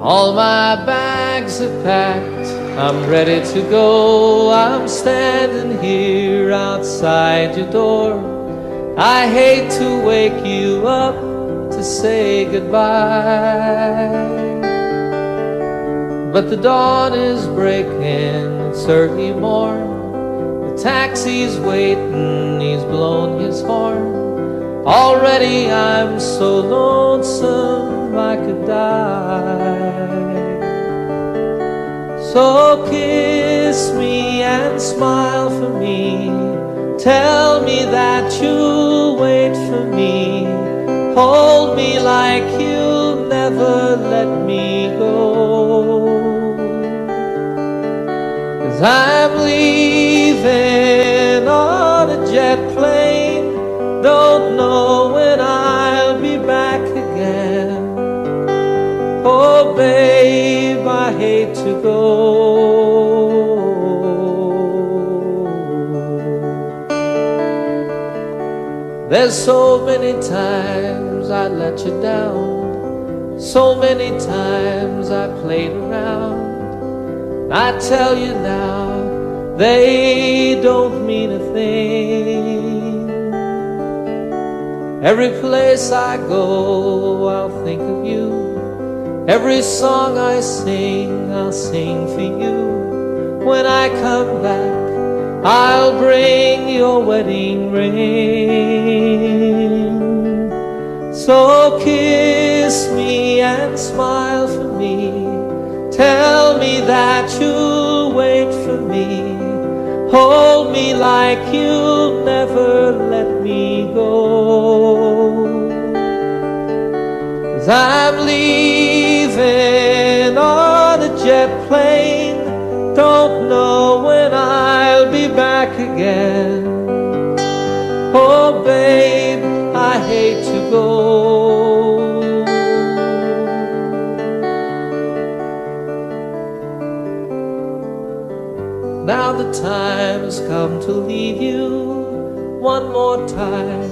All my bags are packed, I'm ready to go. I'm standing here outside your door. I hate to wake you up to say goodbye, but the dawn is breaking, it's early morn. The taxi's waiting, he's blown his horn. Already I'm so lonesome I could die. So kiss me and smile for me. Tell me that you'll wait for me. Hold me like you'll never let me go. 'Cause I'm leaving on a jet plane. Don't know when I'll be back again. Oh babe, I hate to go. There's so many times I let you down, so many times I played around. I tell you now, they don't mean a thing. Every place I go, I'll think of you. Every song I sing, I'll sing for you. When I come back, I'll bring your wedding ring. So kiss me and smile for me. Tell me that you'll wait for me. Hold me like you'll never let me go. 'Cause I'm leaving on a jet plane. Don't know when I'll be back again. Oh babe, I hate to go. Now the time's come to leave you one more time.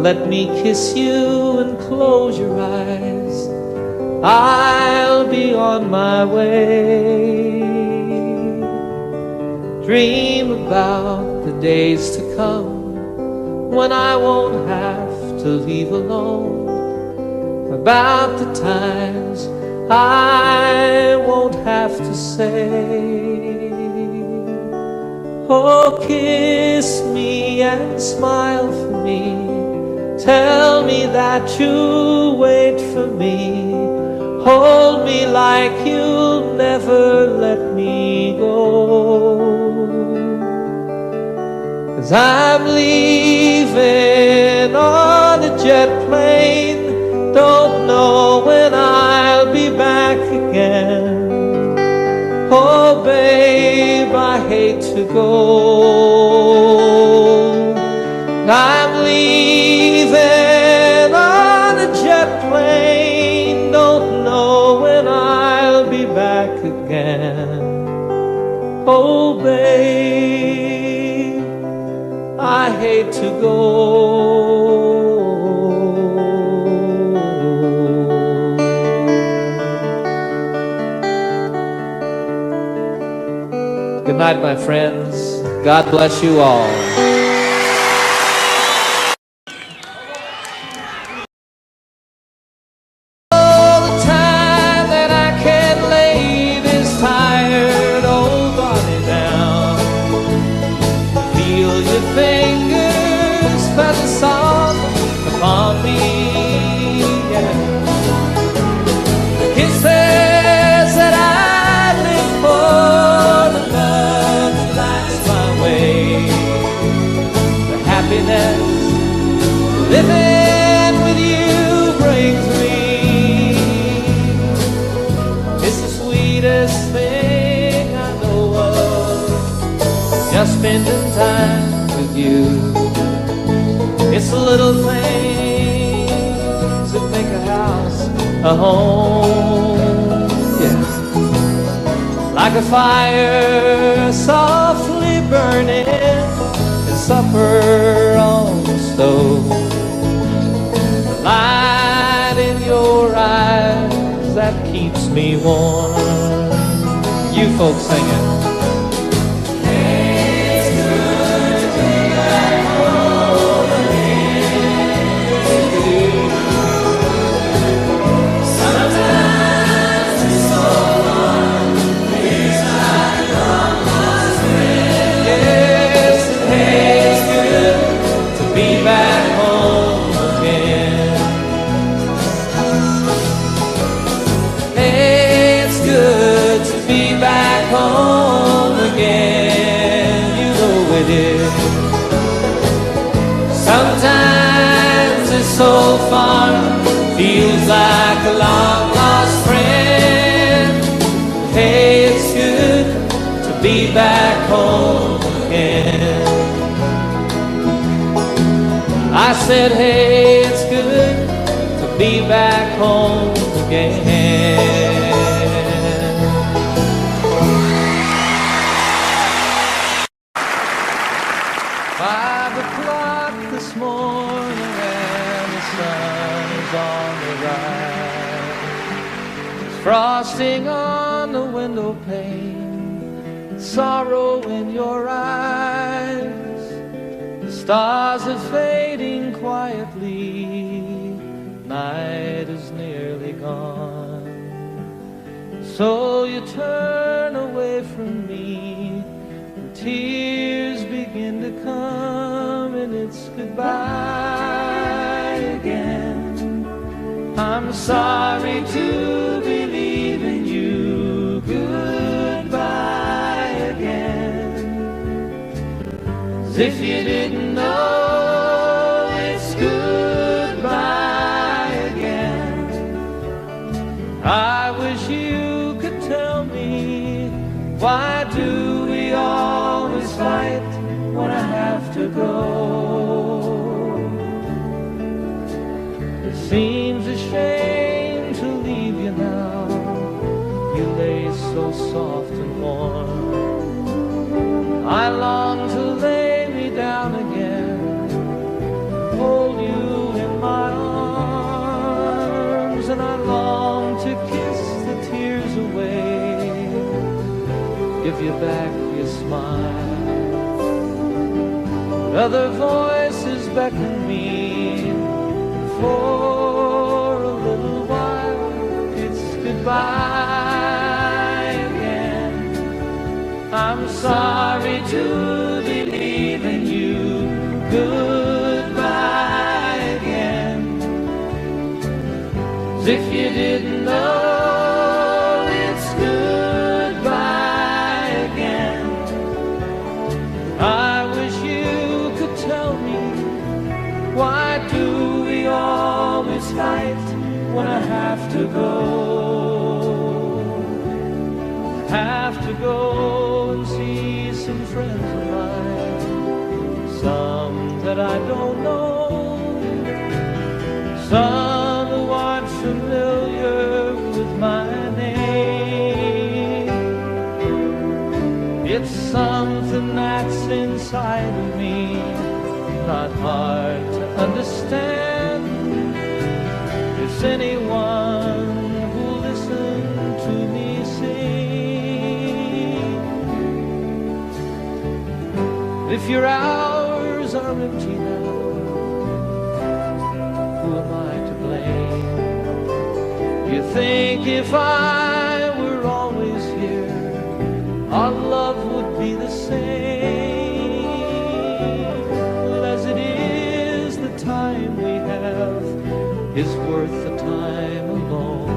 Let me kiss you and close your eyes. I'll be on my way. Dream about the days to come when I won't have to leave alone. About the times I won't have to say, oh, kiss me and smile for me. Tell me that you'll wait for me. Hold me like you'll never let me go. 'Cause I'm leaving on a jet plane. Don't know when I'll be back again. Oh babe, I hate to go. I'm leaving on a jet plane. Don't know when I'll be back again. Oh babe, I hate to go. Good night, my friends. God bless you all. All the time that I can't lay this tired old body down. Feel your fingers press the song upon me. Yeah. The kisses that I live for, the love that lights my way, the happiness living with you brings me. It's the sweetest thing I know of, just spending time with you. It's the little things that make a house a home. Yeah. Like a fire softly burning and supper on the stove. The light in your eyes that keeps keeps me warm. You folks sing it. Sometimes it's so far, feels like a long lost friend. Hey, it's good to be back home again. I said, hey, it's good to be back home again. 5 o'clock this morning and the sun's on the rise. Frosting on the window pane, sorrow in your eyes. The stars are fading quietly, night is nearly gone. So you turn away from me, and tears begin to come, and it's goodbye again. I'm sorry to be leaving you, goodbye again. As if you didn't know, it's goodbye again. I wish you could tell me, why do we always fight when I have to go? It seems a shame to leave you now. You lay so soft and warm. I long to lay me down again, hold you in my arms, and I long to kiss the tears away, give you back your smile. Other voices beckon me, for a little while it's goodbye again. I'm sorry to be leaving you, goodbye again. As if you didn't know, it's goodbye again. I wish you could tell me, why do we always fight when I have to go? I have to go and see some friends of mine, some that I don't know, some who aren't familiar with my name. It's something that's inside of me, not hard to understand. If anyone who'll listen to me sing, if your hours are empty now, who am I to blame? You think if I were always here, our love would be the same. Well, as it is, the time we have is worth the time alone.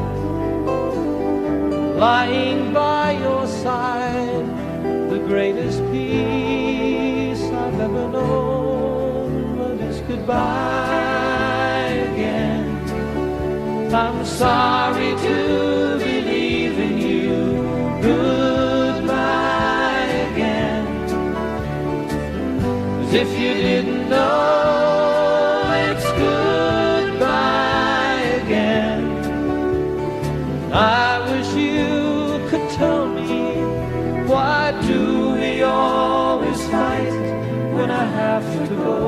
Lying by your side, the greatest peace I've ever known. But it's goodbye again. I'm sorry to be leaving you, goodbye again. As if you didn't know, it's goodbye again. I wish you could tell me, why do we always fight when I have to go?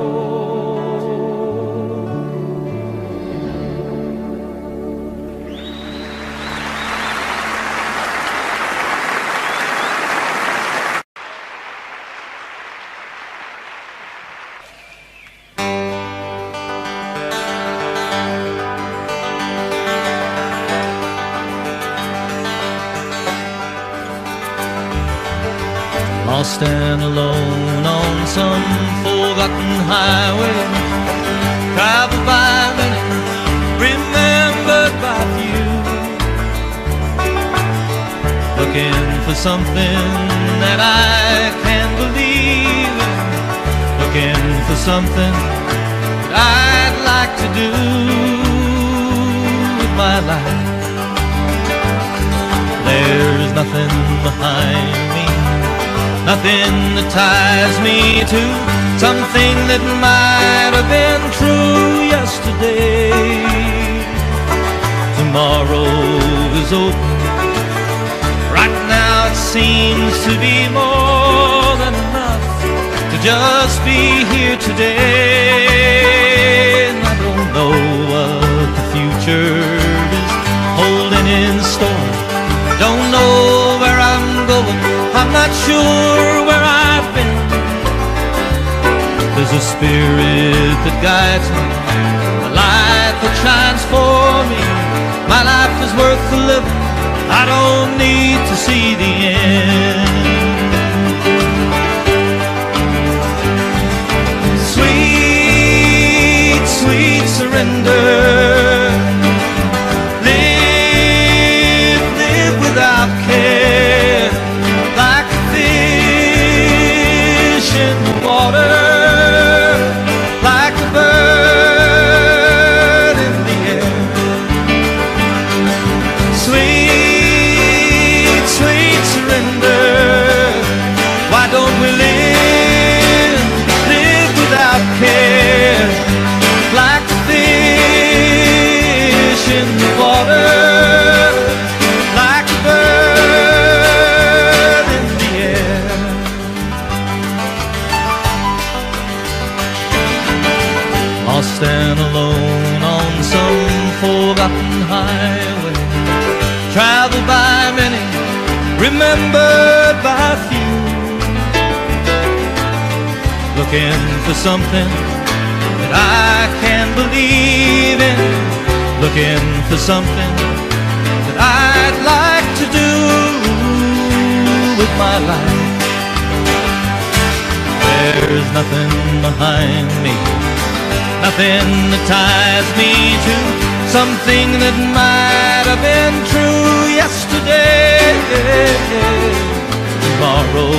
stand alone on some forgotten highway, traveled by many, remembered by few, looking for something that I can believe in, looking for something that I'd like to do with my life. There's nothing behind me, nothing that ties me to something that might have been true yesterday. Tomorrow is open. Right now it seems to be more than enough to just be here today. And I don't know what the future is holding in store. Don't know where I'm going, I'm not sure where I've been. There's a spirit that guides me, a light that shines for me. My life is worth the living, I don't need to see the end. Sweet, sweet surrender. Without care, like a fish in the water, like a bird in the air. Sweet, sweet surrender. Why don't we live without care, like a fish in the water? I'll stand alone on some forgotten highway, traveled by many, remembered by few, looking for something that I can believe in, looking for something that I'd like to do with my life. There's nothing behind me, nothing that ties me to something that might have been true yesterday. Tomorrow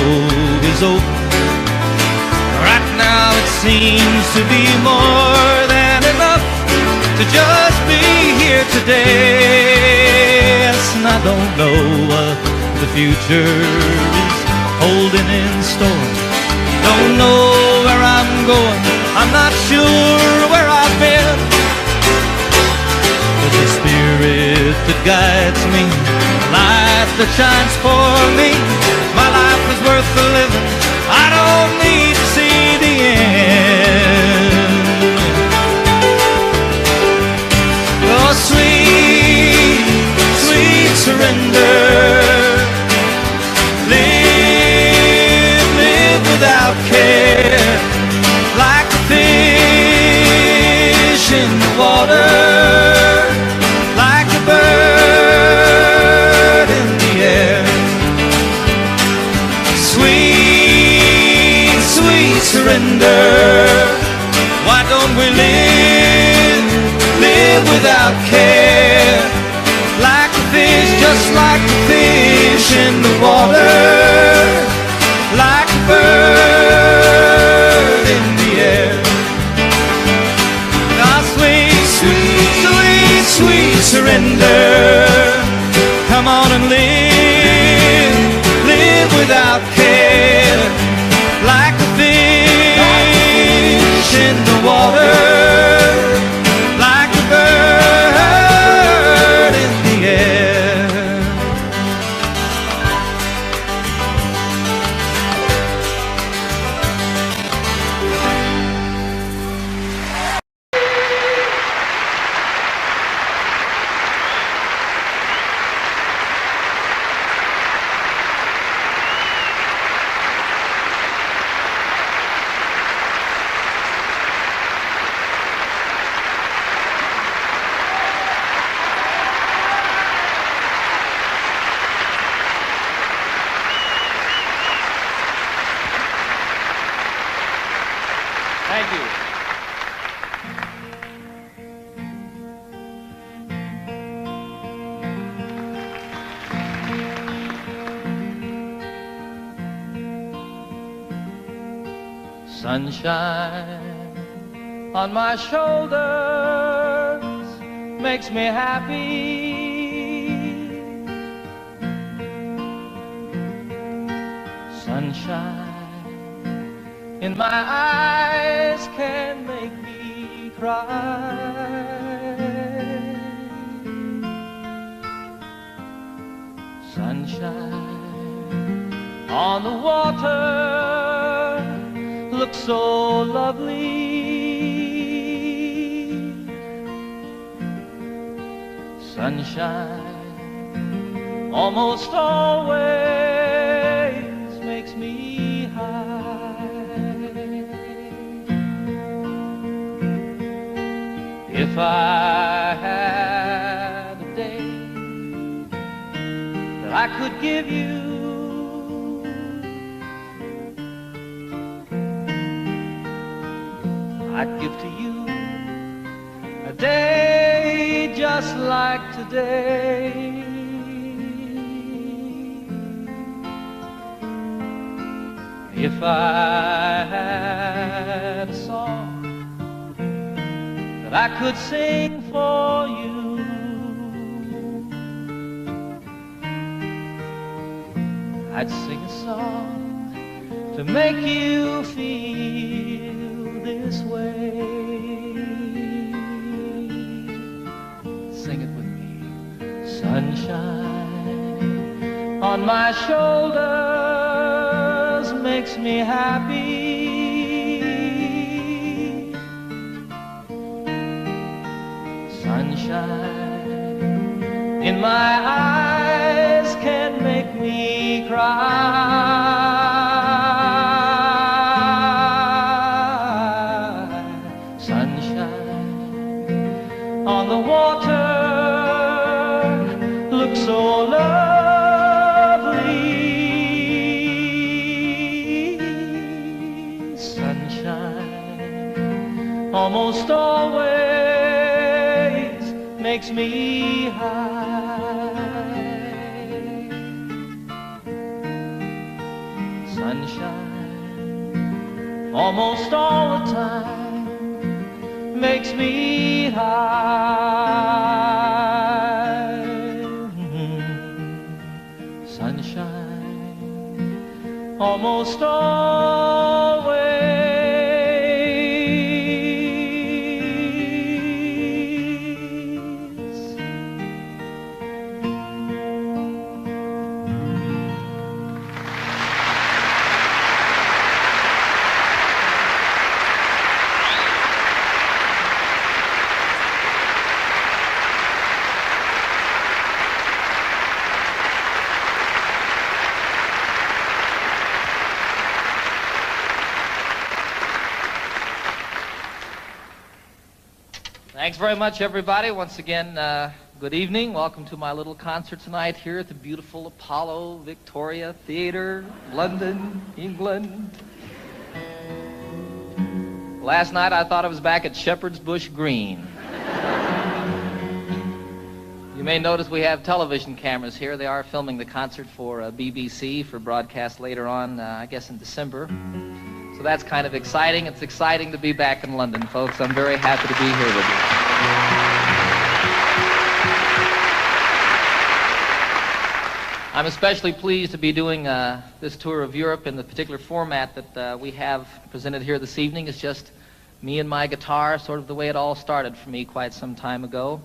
is open. Right now it seems to be more than enough to just be here today. Yes, and I don't know what the future is holding in store. Don't know where I'm going, I'm not sure where I've been. There's a spirit that guides me, a light that shines for me. My life is worth the living, I don't need to see the end. Oh, sweet, sweet surrender. Live without care, like a fish in the water, like a bird in the air. Sweet, sweet surrender. Why don't we live without care, like a fish, just like a fish in the water, like a bird in the air. Now sweet, sweet, sweet, sweet surrender. Come on and live without care, like a fish in the water, like a bird in the air. Thank you. Sunshine on my shoulders makes me happy. Sunshine in my eyes can make me cry. Sunshine on the water looks so lovely. Sunshine almost always makes me high. If I had a day that I could give you, I'd give to you a day just like today. If I had a song that I could sing for you, I'd sing a song to make you feel this way. Sing it with me. Sunshine on my shoulders makes me happy. Sunshine in my eyes can make me cry. On the water looks so lovely. Sunshine almost always makes me high. Sunshine almost all the time makes me high. Sunshine almost always Thanks very much, everybody. Once again, good evening. Welcome to my little concert tonight here at the beautiful Apollo Victoria Theatre, London, England. Last night I thought I was back at Shepherd's Bush Green. You may notice we have television cameras here. They are filming the concert for BBC for broadcast later on, I guess in December. So that's kind of exciting. It's exciting to be back in London, folks. I'm very happy to be here with you. I'm especially pleased to be doing this tour of Europe in the particular format that we have presented here this evening. It's just me and my guitar, sort of the way it all started for me quite some time ago.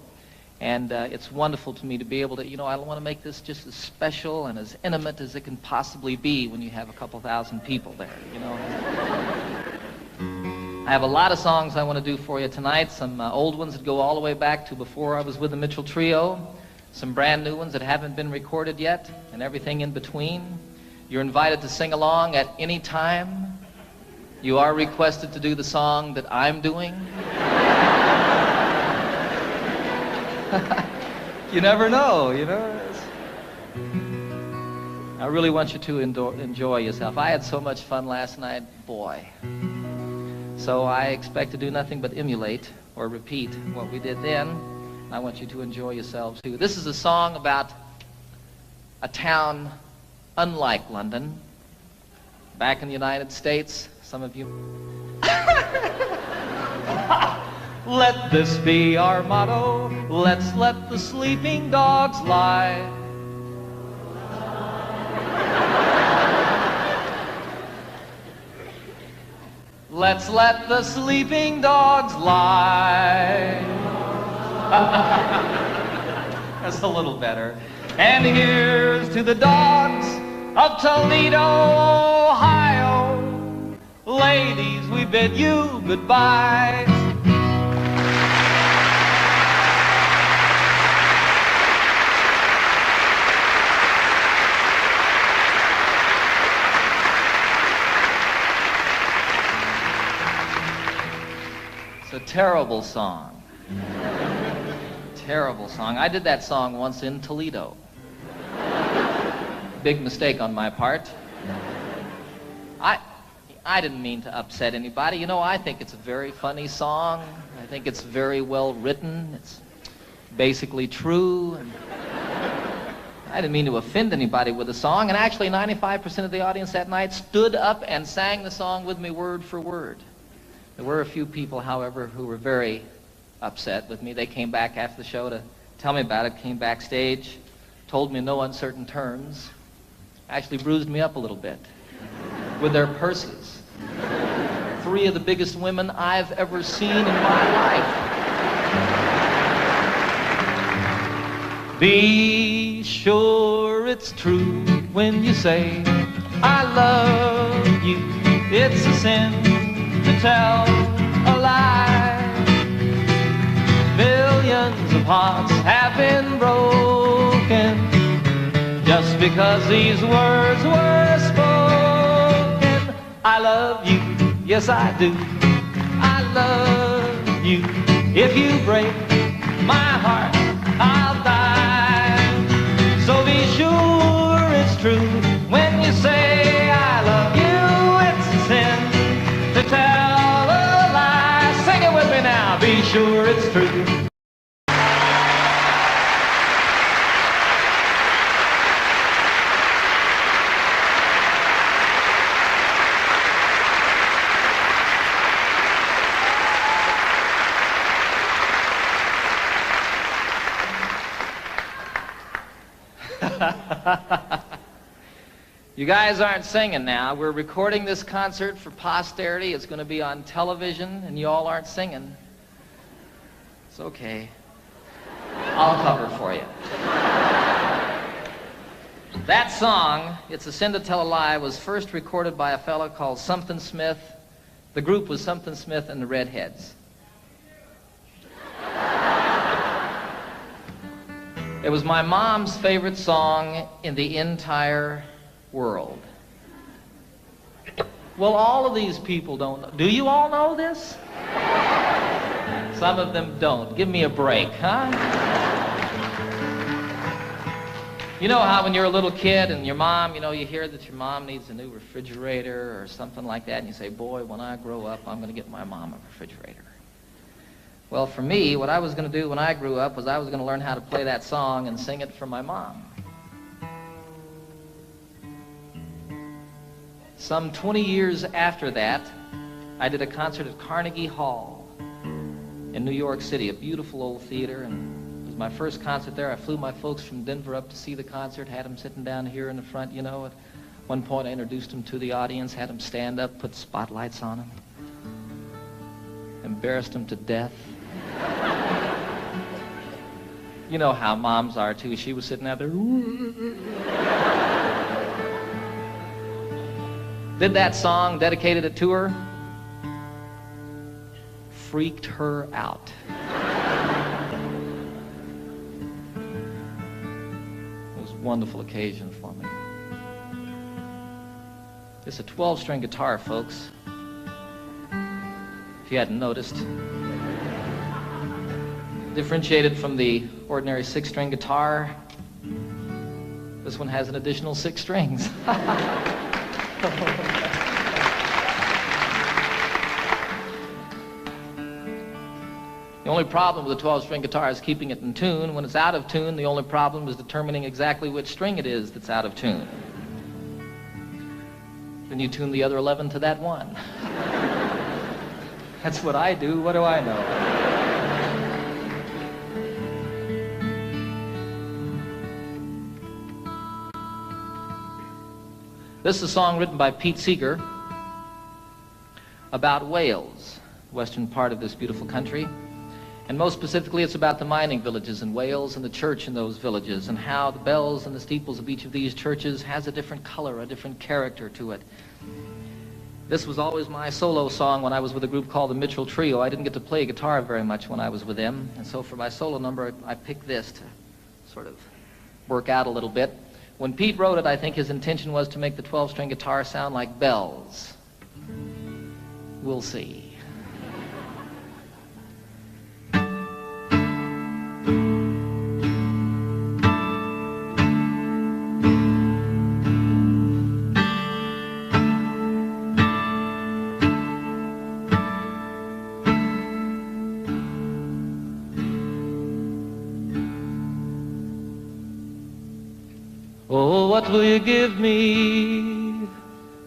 And it's wonderful to me to be able to, I want to make this just as special and as intimate as it can possibly be when you have a couple thousand people there, I have a lot of songs I want to do for you tonight, some old ones that go all the way back to before I was with the Mitchell Trio, some brand new ones that haven't been recorded yet, and everything in between. You're invited to sing along at any time. You are requested to do the song that I'm doing. You never know, I really want you to enjoy yourself. I had so much fun last night, boy. So I expect to do nothing but emulate or repeat what we did then. I want you to enjoy yourselves too. This is a song about a town unlike London. Back in the United States, some of you... Let this be our motto. Let's let the sleeping dogs lie. Let's let the sleeping dogs lie. That's a little better. And here's to the dogs of Toledo, Ohio. Ladies, we bid you goodbye. It's a terrible song. Terrible song. I did that song once in Toledo. Big mistake on my part. I didn't mean to upset anybody. You know, I think it's a very funny song. I think it's very well written. It's basically true. And I didn't mean to offend anybody with the song. And actually, 95% of the audience that night stood up and sang the song with me word for word. There were a few people, however, who were very upset with me. They came back after the show to tell me about it, came backstage, told me in no uncertain terms, actually bruised me up a little bit with their purses. 3 of the biggest women I've ever seen in my life. Be sure it's true when you say, I love you. It's a sin to tell a lie. Millions of hearts have been broken just because these words were spoken. I love you, yes I do. I love you. If you break my heart, I'll die. So be sure it's true when you say I love you. It's a sin to tell a lie. Sing it with me now. Be sure it's true. You guys aren't singing now. We're recording this concert for posterity. It's going to be on television, and you all aren't singing. It's okay. I'll cover for you. That song, It's a Sin to Tell a Lie, was first recorded by a fellow called Something Smith. The group was Something Smith and the Redheads. It was my mom's favorite song in the entire world. Well, all of these people don't know. Do you all know this? Some of them don't. Give me a break, huh? You know how when you're a little kid and your mom, you hear that your mom needs a new refrigerator or something like that, and you say, boy, when I grow up, I'm going to get my mom a refrigerator. Well, for me, what I was going to do when I grew up was I was going to learn how to play that song and sing it for my mom. Some 20 years after that, I did a concert at Carnegie Hall in New York City, a beautiful old theater, and it was my first concert there. I flew my folks from Denver up to see the concert, had them sitting down here in the front, At one point, I introduced them to the audience, had them stand up, put spotlights on them, embarrassed them to death. You know how moms are, too. She was sitting out there. Did that song, dedicated it to her. Freaked her out. It was a wonderful occasion for me. It's a 12-string guitar, folks. If you hadn't noticed. Differentiated from the ordinary 6-string guitar, this one has an additional 6 strings. The only problem with a 12-string guitar is keeping it in tune. When it's out of tune, the only problem is determining exactly which string it is that's out of tune. Then you tune the other 11 to that one. That's what I do. What do I know? This is a song written by Pete Seeger about Wales, the western part of this beautiful country. And most specifically, it's about the mining villages in Wales and the church in those villages and how the bells and the steeples of each of these churches has a different color, a different character to it. This was always my solo song when I was with a group called the Mitchell Trio. I didn't get to play guitar very much when I was with them, and so for my solo number, I picked this to sort of work out a little bit. When Pete wrote it, I think his intention was to make the 12-string guitar sound like bells. We'll see. Oh, what will you give me?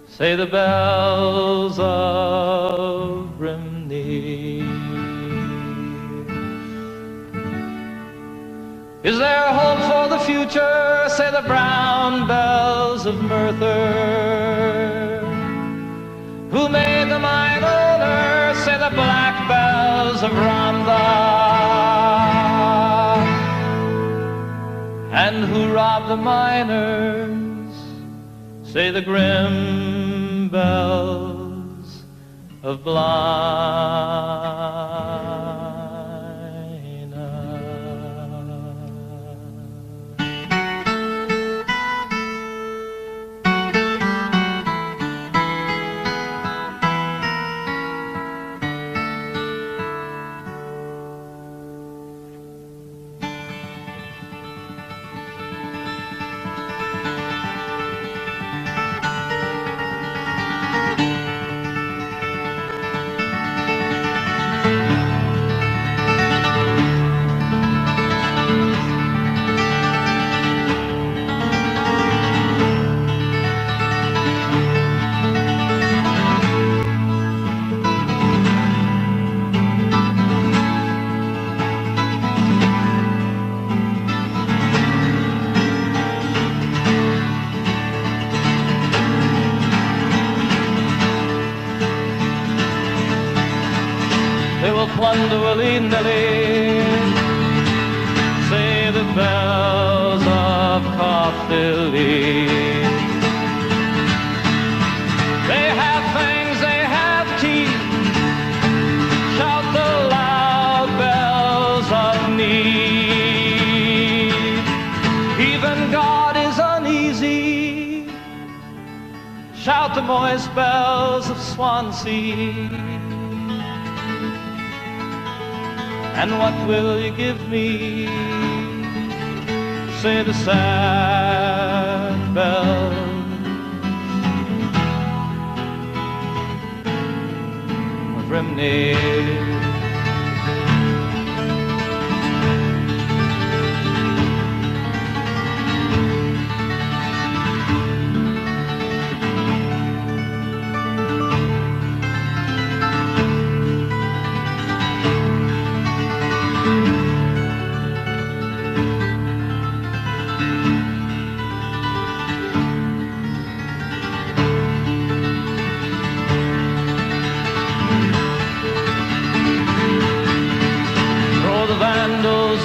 Say the bells of Brimney. Is there hope for the future? Say the brown bells of Merthyr. Who made the mine owner? Say the black bells of Rhondda. And who robbed the miners? Say the grim bells of Blaina. They will plunder willy-nilly, say the bells of Caerphilly. They have fangs, they have teeth, shout the loud bells of need. Even God is uneasy, shout the moist bells of Swansea. And what will you give me? Say the sad bells of Brimney.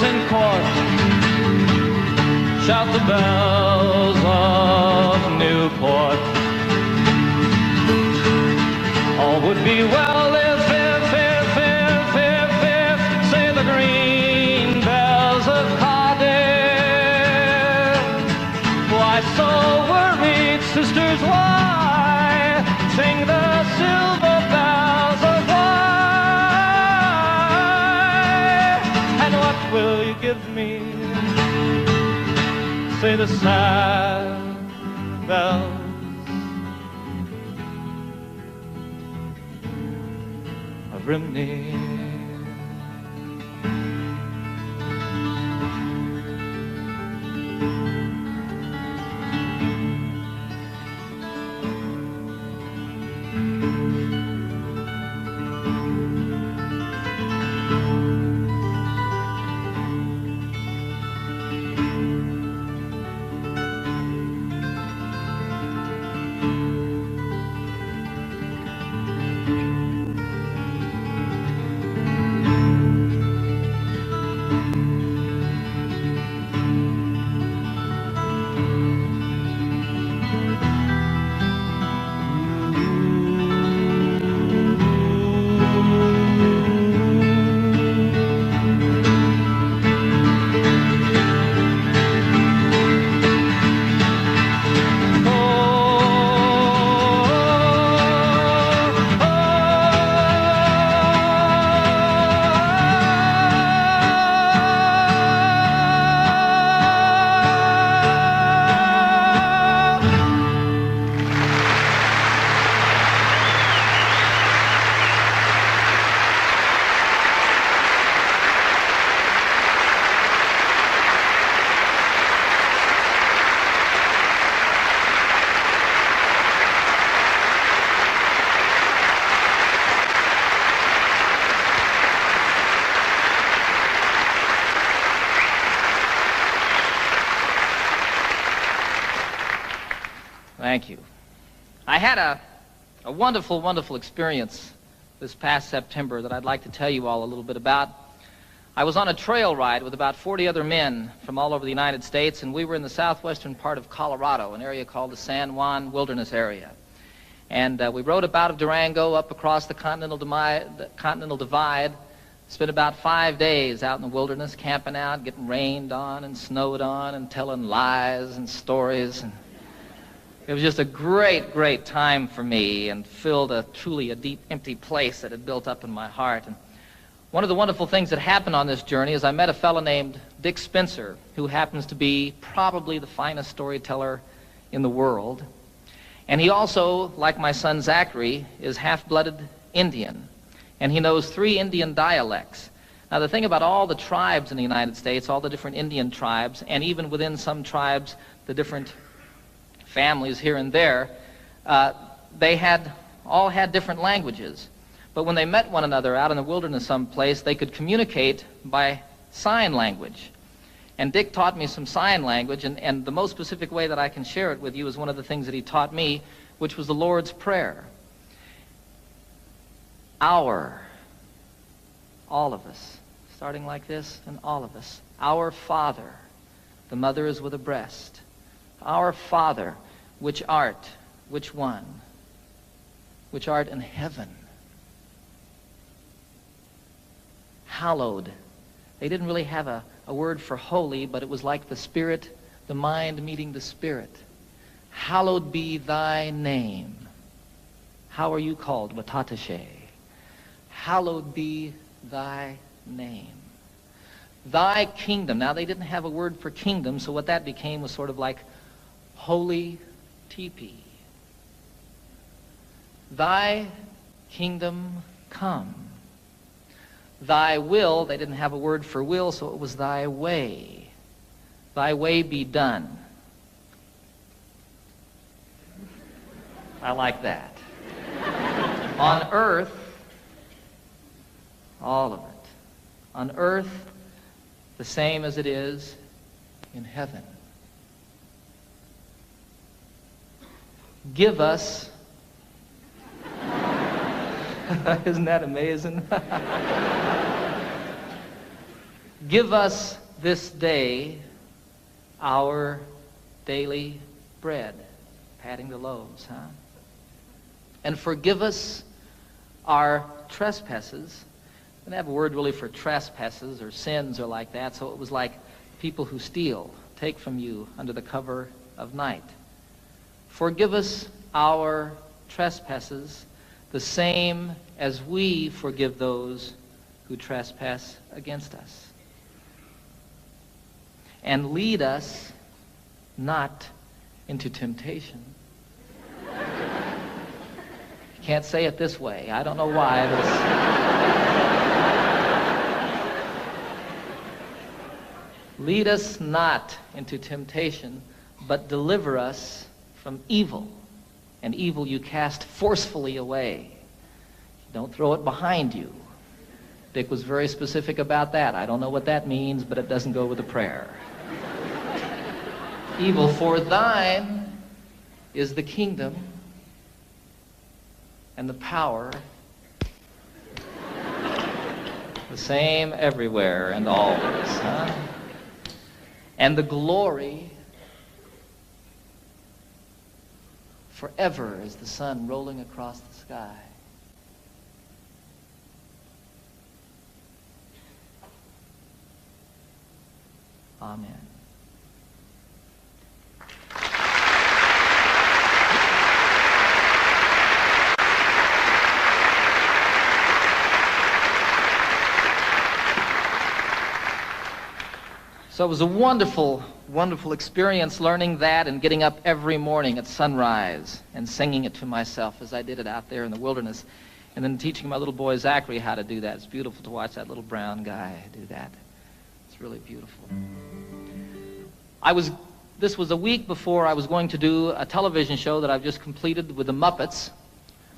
In court, shout the bells of Newport. All would be well if, say the green bells of Cardiff. Why so worried, sisters, why sing the silver bells of will you give me? Say the sad bells of Brimney. Thank you. I had a wonderful, wonderful experience this past September that I'd like to tell you all a little bit about. I was on a trail ride with about 40 other men from all over the United States, and we were in the southwestern part of Colorado, an area called the San Juan Wilderness area. And we rode up out of Durango up across the Continental Divide, spent about 5 days out in the wilderness, camping out, getting rained on and snowed on and telling lies and stories. And it was just a great, great time for me and filled truly a deep, empty place that had built up in my heart. And one of the wonderful things that happened on this journey is I met a fellow named Dick Spencer, who happens to be probably the finest storyteller in the world. And he also, like my son Zachary, is half-blooded Indian. And he knows 3 Indian dialects. Now, the thing about all the tribes in the United States, all the different Indian tribes, and even within some tribes, the different families here and there, they all had different languages. But when they met one another out in the wilderness someplace, they could communicate by sign language. And Dick taught me some sign language, and the most specific way that I can share it with you is one of the things that he taught me, which was the Lord's Prayer. Our, all of us, starting like this, and all of us. Our Father, the mother is with a breast. Our Father, which art, which one? Which art in heaven. Hallowed. They didn't really have a word for holy, but it was like the Spirit, the mind meeting the Spirit. Hallowed be thy name. How are you called? Watatashe. Hallowed be thy name. Thy kingdom. Now, they didn't have a word for kingdom, so what that became was sort of like holy teepee. Thy kingdom come. Thy will, they didn't have a word for will, so it was thy way. Thy way be done. I like that. On earth, all of it. On earth, the same as it is in heaven. Give us, isn't that amazing? Give us this day our daily bread. Patting the loaves, huh? And forgive us our trespasses. They didn't have a word really for trespasses or sins or like that, so it was like people who steal, take from you under the cover of night. Forgive us our trespasses, the same as we forgive those who trespass against us. And lead us not into temptation. Can't say it this way. I don't know why. Lead us not into temptation, but deliver us from evil. And evil you cast forcefully away. Don't throw it behind you. Dick was very specific about that. I don't know what that means, but it doesn't go with the prayer. Evil, for thine is the kingdom and the power, the same everywhere and always, huh? And the glory forever as the sun rolling across the sky. Amen. So it was a wonderful, wonderful experience learning that and getting up every morning at sunrise and singing it to myself as I did it out there in the wilderness, and then teaching my little boy Zachary how to do that. It's beautiful to watch that little brown guy do that. It's really beautiful. This was a week before I was going to do a television show that I've just completed with the Muppets.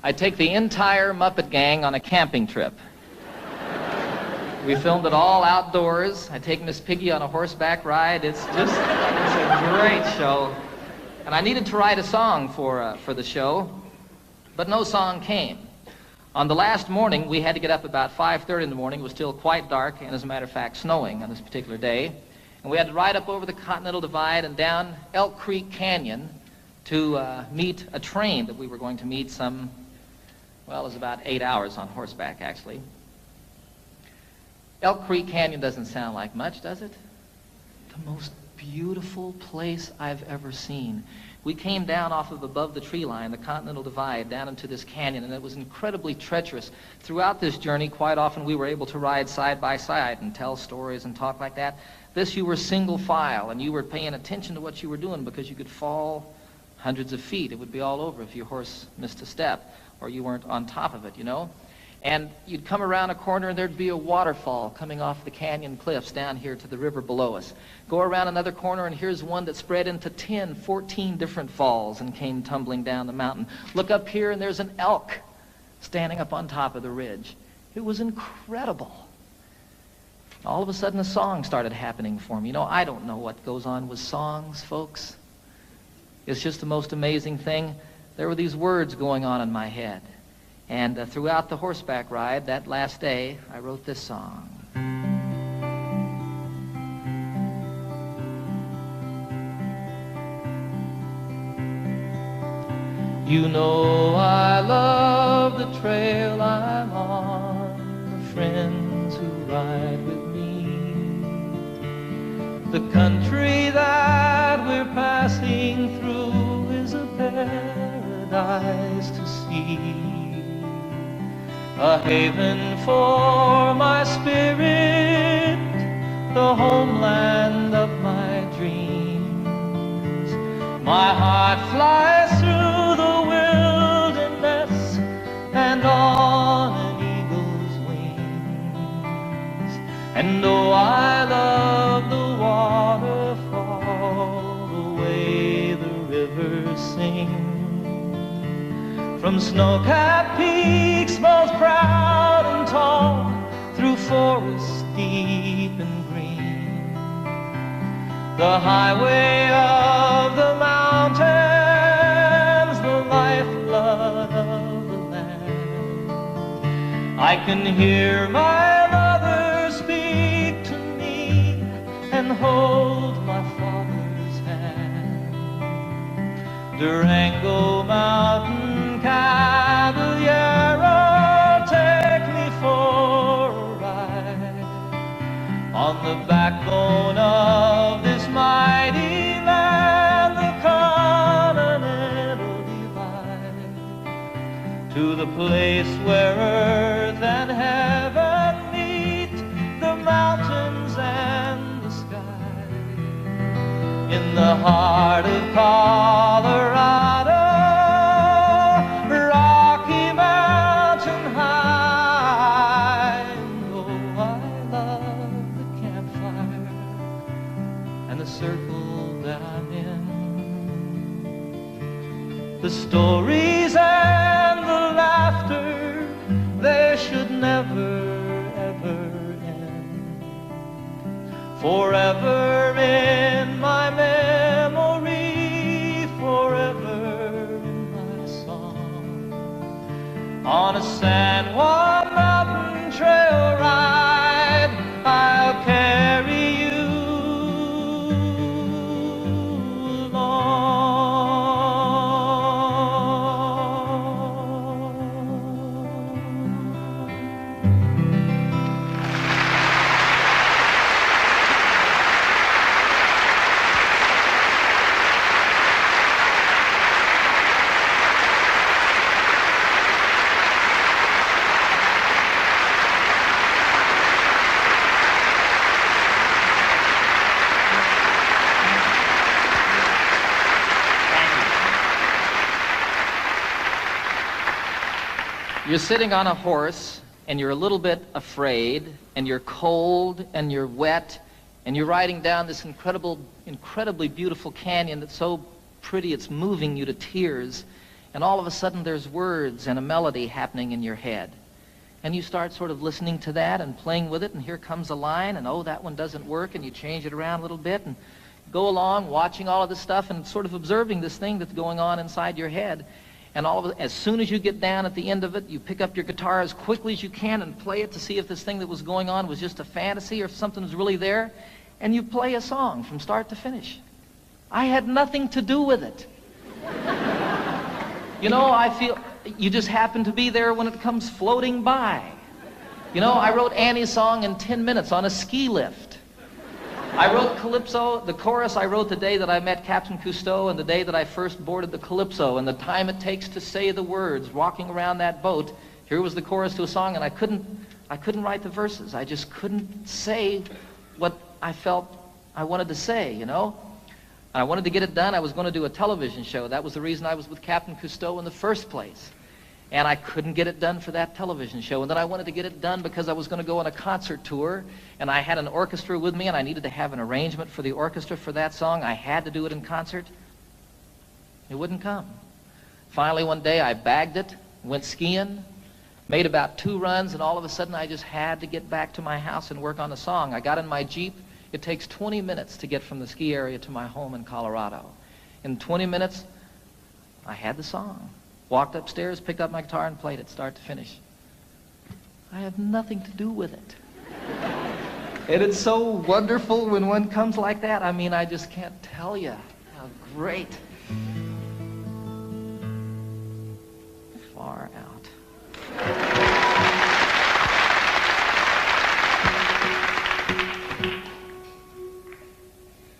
I take the entire Muppet gang on a camping trip. We filmed it all outdoors. I take Miss Piggy on a horseback ride. It's a great show. And I needed to write a song for the show, but no song came. On the last morning, we had to get up about 5:30 in the morning. It was still quite dark, and as a matter of fact, snowing on this particular day. And we had to ride up over the Continental Divide and down Elk Creek Canyon to meet a train that we were going to meet some, well, it was about 8 hours on horseback, actually. Elk Creek Canyon doesn't sound like much, does it? The most beautiful place I've ever seen. We came down off of above the tree line, the Continental Divide, down into this canyon, and it was incredibly treacherous. Throughout this journey, quite often we were able to ride side by side and tell stories and talk like that. This, you were single file, and you were paying attention to what you were doing because you could fall hundreds of feet. It would be all over if your horse missed a step or you weren't on top of it, you know. And you'd come around a corner and there'd be a waterfall coming off the canyon cliffs down here to the river below us. Go around another corner and here's one that spread into 10, 14 different falls and came tumbling down the mountain. Look up here and there's an elk standing up on top of the ridge. It was incredible. All of a sudden a song started happening for me. You know, I don't know what goes on with songs, folks. It's just the most amazing thing. There were these words going on in my head. And throughout the horseback ride, that last day, I wrote this song. You know I love the trail I'm on, the friends who ride with me, the country that we're passing through is a paradise to see. A haven for my spirit, the homeland of my dreams. My heart flies through the wilderness and on an eagle's wings. And oh, I love the waterfall, the way the rivers sing. From snow-capped peaks most proud and tall, through forests deep and green, the highway of the mountains, the lifeblood of the land. I can hear my mother speak to me and hold my father's hand. Durango Mountain Caballero, take me for a ride on the backbone of this mighty land, the Continental Divide, to the place where earth and heaven meet, the mountains and the sky, in the heart of Colorado. Circle that I'm in, the stories and the laughter, they should never ever end. Forever in my memory, forever in my song. On a San Juan mountain trail ride, I'll carry you You're sitting on a horse, and you're a little bit afraid, and you're cold, and you're wet, and you're riding down this incredibly beautiful canyon that's so pretty it's moving you to tears, and all of a sudden there's words and a melody happening in your head. And you start sort of listening to that and playing with it, and here comes a line, and oh, that one doesn't work, and you change it around a little bit, and go along watching all of this stuff and sort of observing this thing that's going on inside your head. And all of it, as soon as you get down at the end of it, you pick up your guitar as quickly as you can and play it to see if this thing that was going on was just a fantasy or if something was really there. And you play a song from start to finish. I had nothing to do with it. You know, I feel you just happen to be there when it comes floating by. You know, I wrote Annie's song in 10 minutes on a ski lift. I wrote Calypso, the chorus I wrote the day that I met Captain Cousteau and the day that I first boarded the Calypso, and the time it takes to say the words walking around that boat. Here was the chorus to a song, and I couldn't write the verses. I just couldn't say what I felt I wanted to say, you know. And I wanted to get it done. I was going to do a television show. That was the reason I was with Captain Cousteau in the first place. And I couldn't get it done for that television show. And then I wanted to get it done because I was going to go on a concert tour, and I had an orchestra with me, and I needed to have an arrangement for the orchestra for that song. I had to do it in concert. It wouldn't come. Finally, one day, I bagged it, went skiing, made about 2 runs, and all of a sudden, I just had to get back to my house and work on the song. I got in my Jeep. It takes 20 minutes to get from the ski area to my home in Colorado. In 20 minutes, I had the song. Walked upstairs, picked up my guitar, and played it start to finish. I have nothing to do with it. And it's so wonderful when one comes like that. I mean, I just can't tell you how great. Far out.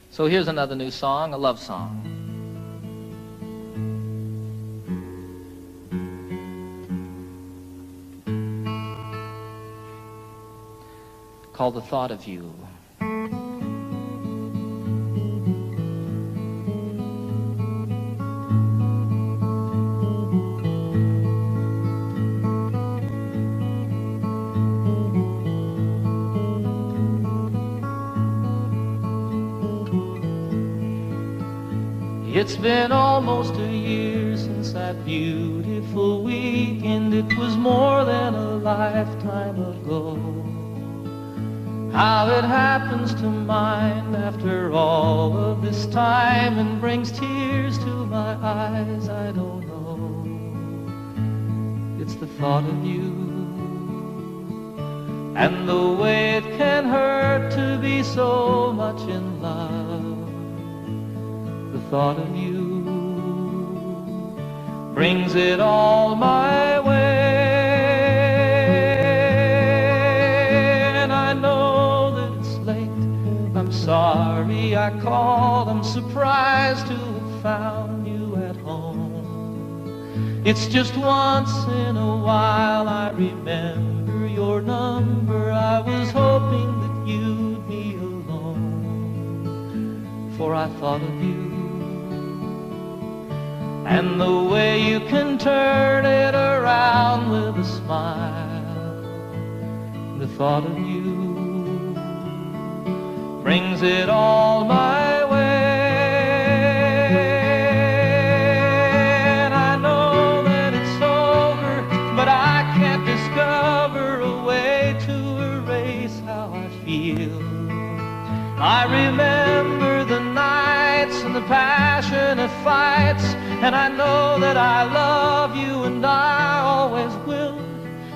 So here's another new song, a love song. Called The Thought of You. It's been almost a year since that beautiful weekend. It was more than a lifetime ago. How it happens to mind after all of this time and brings tears to my eyes, I don't know. It's the thought of you and the way it can hurt to be so much in love. The thought of you brings it all my way. Sorry I called, I'm surprised to have found you at home. It's just once in a while I remember your number. I was hoping that you'd be alone, for I thought of you and the way you can turn it around with a smile. The thought of you brings it all my way. And I know that it's over, but I can't discover a way to erase how I feel. I remember the nights and the passionate fights, and I know that I love you and I always will.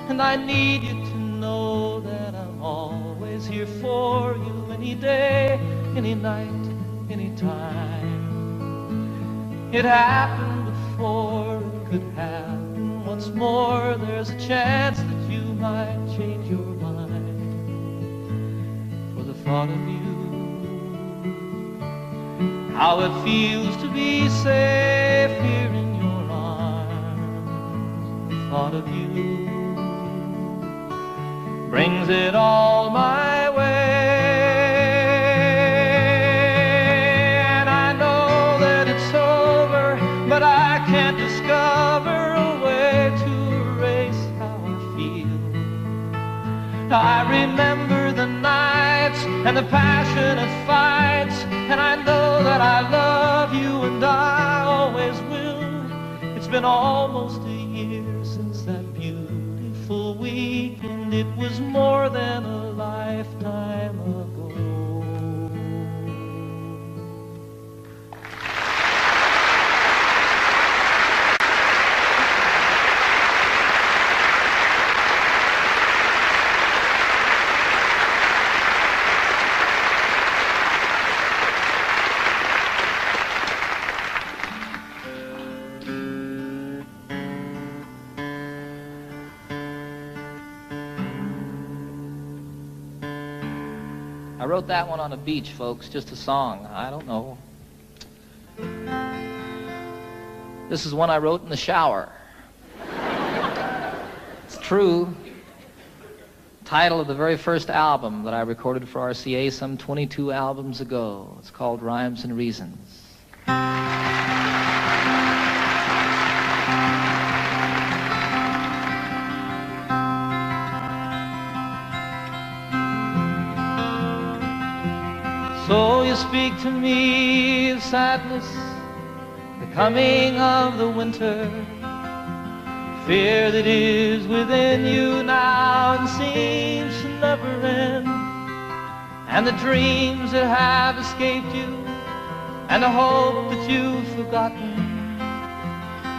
And I need you to know that I'm always here for you. Any day, any night, any time. It happened before, it could happen once more. There's a chance that you might change your mind. For the thought of you, how it feels to be safe here in your arms. The thought of you brings it all my way. But I can't discover a way to erase how I feel. I remember the nights and the passionate fights, and I know that I love you and I always will. It's been almost a year since that beautiful weekend. It was more than a lifetime ago. I wrote that one on a beach, folks, just a song. I don't know. This is one I wrote in the shower. It's true. Title of the very first album that I recorded for RCA some 22 albums ago. It's called Rhymes and Reasons. So you speak to me of sadness, the coming of the winter, fear that is within you now and seems to never end, and the dreams that have escaped you, and the hope that you've forgotten.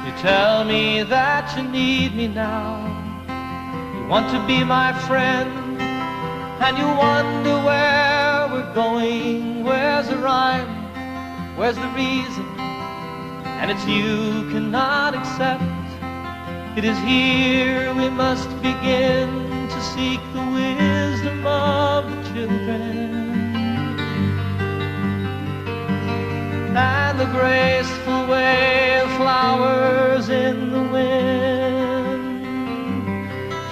You tell me that you need me now, you want to be my friend, and you wonder where we're going, where's the rhyme, where's the reason, and it's you cannot accept. It is here we must begin to seek the wisdom of the children, and the graceful way of flowers in the wind.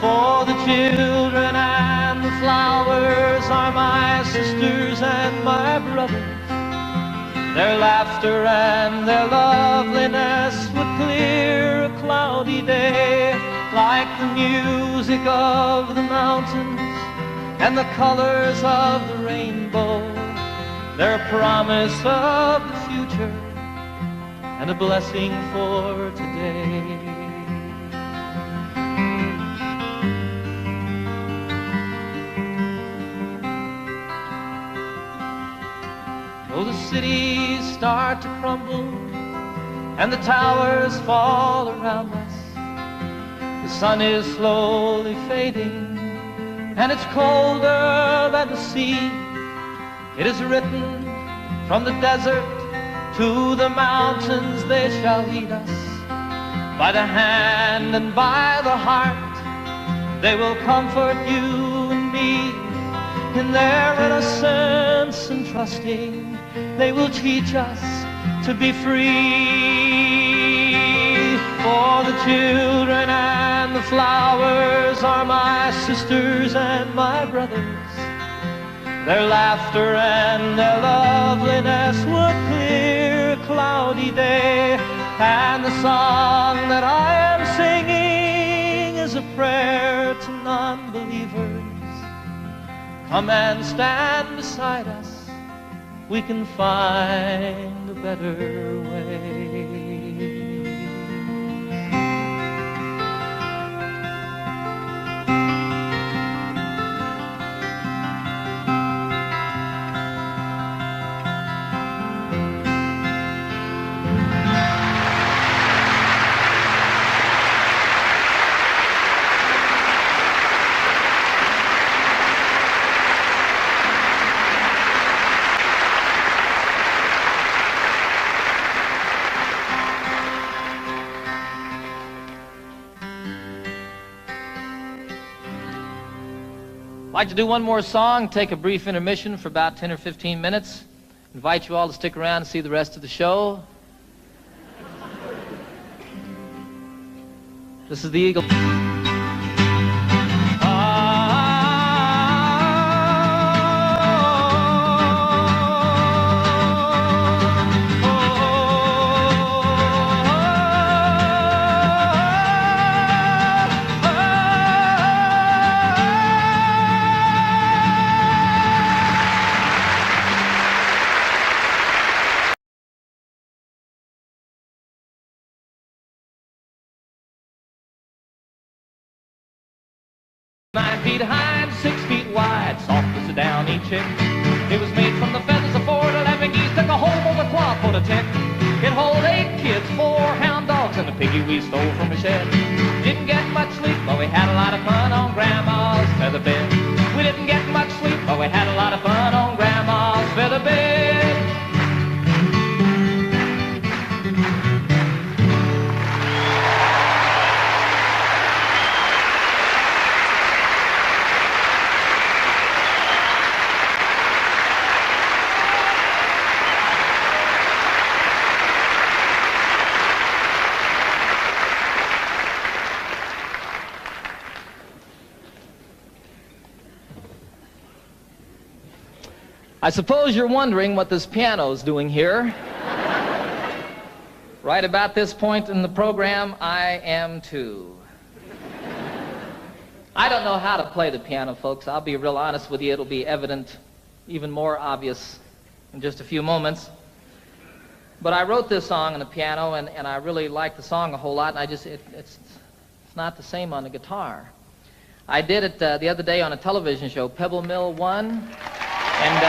For the children and the flowers are my sisters and my brothers. Their laughter and their loveliness would clear a cloudy day, like the music of the mountains and the colors of the rainbow. They're a promise of the future and a blessing for today. Oh, the cities start to crumble and the towers fall around us. The sun is slowly fading and it's colder than the sea. It is written from the desert to the mountains, they shall lead us by the hand and by the heart. They will comfort you and me in their innocence and trusting. They will teach us to be free. For the children and the flowers are my sisters and my brothers. Their laughter and their loveliness would clear a cloudy day. And the song that I am singing is a prayer to non-believers. Come and stand beside us. We can find a better way. I'd like to do one more song, take a brief intermission for about 10 or 15 minutes. Invite you all to stick around and see the rest of the show. This is the Eagle. feet high and 6 feet wide, soft as a downy chick. It was made from the feathers of 4 to 11 geese, took a whole bowl of cloth for the tick. It hold 8 kids, 4 hound dogs, and a piggy we stole from a shed. Didn't get much sleep, but we had a lot of fun on Grandma's feather bed. We didn't get much sleep, but we had a lot of fun on Grandma's feather bed. I suppose you're wondering what this piano's doing here. Right about this point in the program, I am too. I don't know how to play the piano, folks. I'll be real honest with you. It'll be evident, even more obvious, in just a few moments. But I wrote this song on the piano, and I really like the song a whole lot, and it's not the same on the guitar. I did it the other day on a television show, Pebble Mill 1, and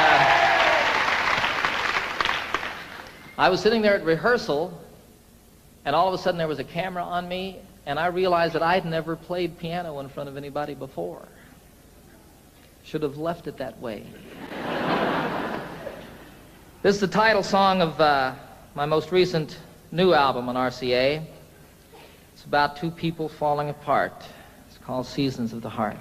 I was sitting there at rehearsal, and all of a sudden there was a camera on me, and I realized that I'd never played piano in front of anybody before. Should have left it that way. This is the title song of my most recent new album on RCA. It's about two people falling apart. It's called Seasons of the Heart.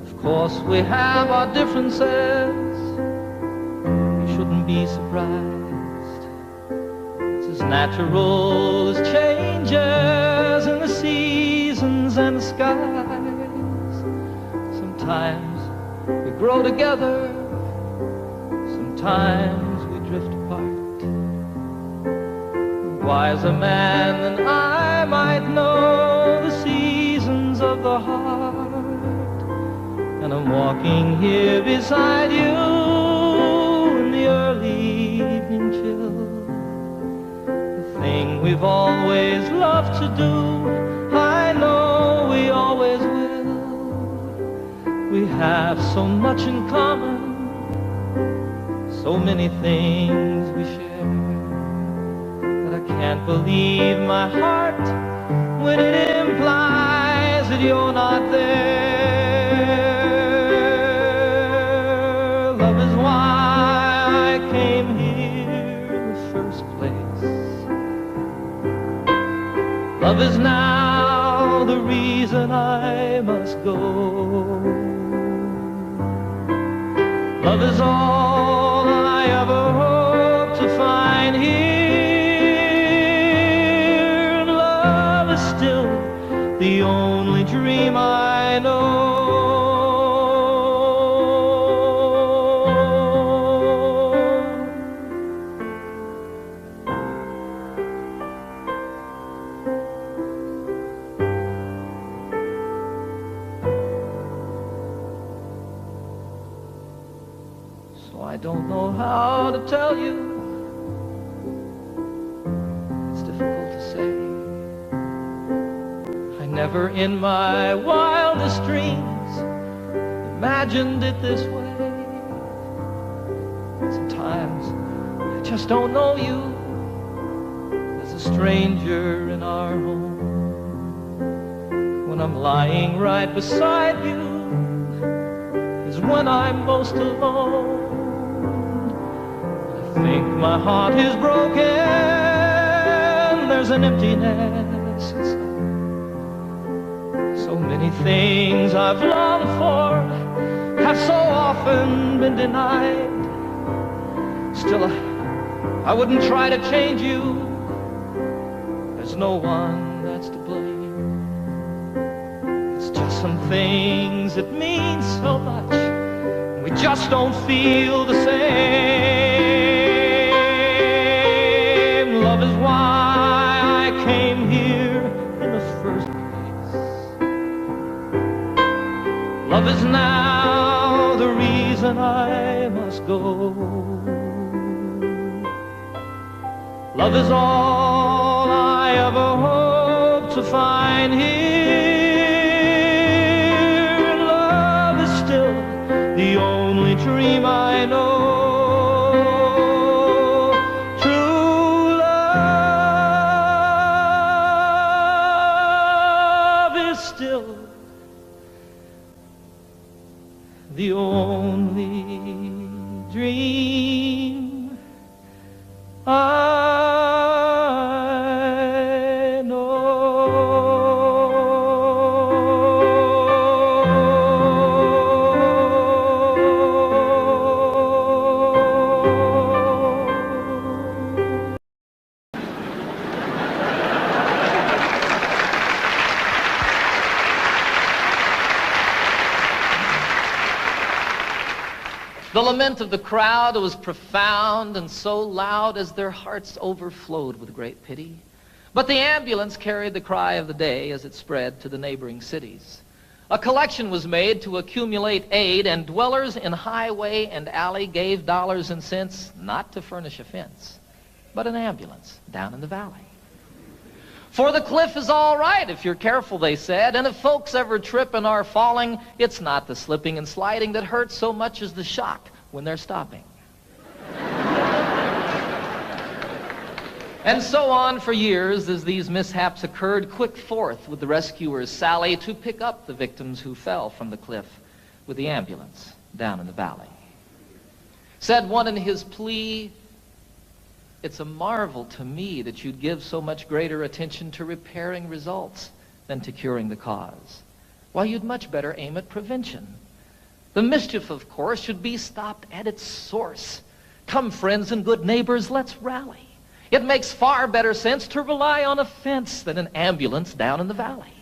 Of course, we have our differences. We shouldn't be surprised. It's as natural as changes in the seasons and the skies. Sometimes we grow together, sometimes we drift apart. A wiser man than I might know the seasons of the heart. And I'm walking here beside you in the early evening chill. The thing we've always loved to do, I know we always will. We have so much in common, so many things we share, that I can't believe my heart when it implies that you're not there. Love is now the reason I must go. Love is all I ever hope to find here. Love is still the only dream I know. I don't know how to tell you. It's difficult to say. I never in my wildest dreams imagined it this way. Sometimes I just don't know you. As a stranger in our home. When I'm lying right beside you is when I'm most alone. I think my heart is broken. There's an emptiness inside. So many things I've longed for have so often been denied. Still, I wouldn't try to change you. There's no one that's to blame. It's just some things that mean so much. We just don't feel the same. Love is why I came here in the first place. Love is now the reason I must go. Love is all I ever hope to find here. Love is still the only dream I know. True love is still the only dream I know. The lament of the crowd was profound and so loud as their hearts overflowed with great pity. But the ambulance carried the cry of the day as it spread to the neighboring cities. A collection was made to accumulate aid, and dwellers in highway and alley gave dollars and cents not to furnish a fence, but an ambulance down in the valley. For the cliff is all right if you're careful, they said, and if folks ever trip and are falling, it's not the slipping and sliding that hurts so much as the shock when they're stopping. And so on for years as these mishaps occurred, quick forth with the rescuers sally to pick up the victims who fell from the cliff with the ambulance down in the valley. Said one in his plea, "It's a marvel to me that you'd give so much greater attention to repairing results than to curing the cause. Why, you'd much better aim at prevention. The mischief, of course, should be stopped at its source. Come, friends and good neighbors, let's rally. It makes far better sense to rely on a fence than an ambulance down in the valley."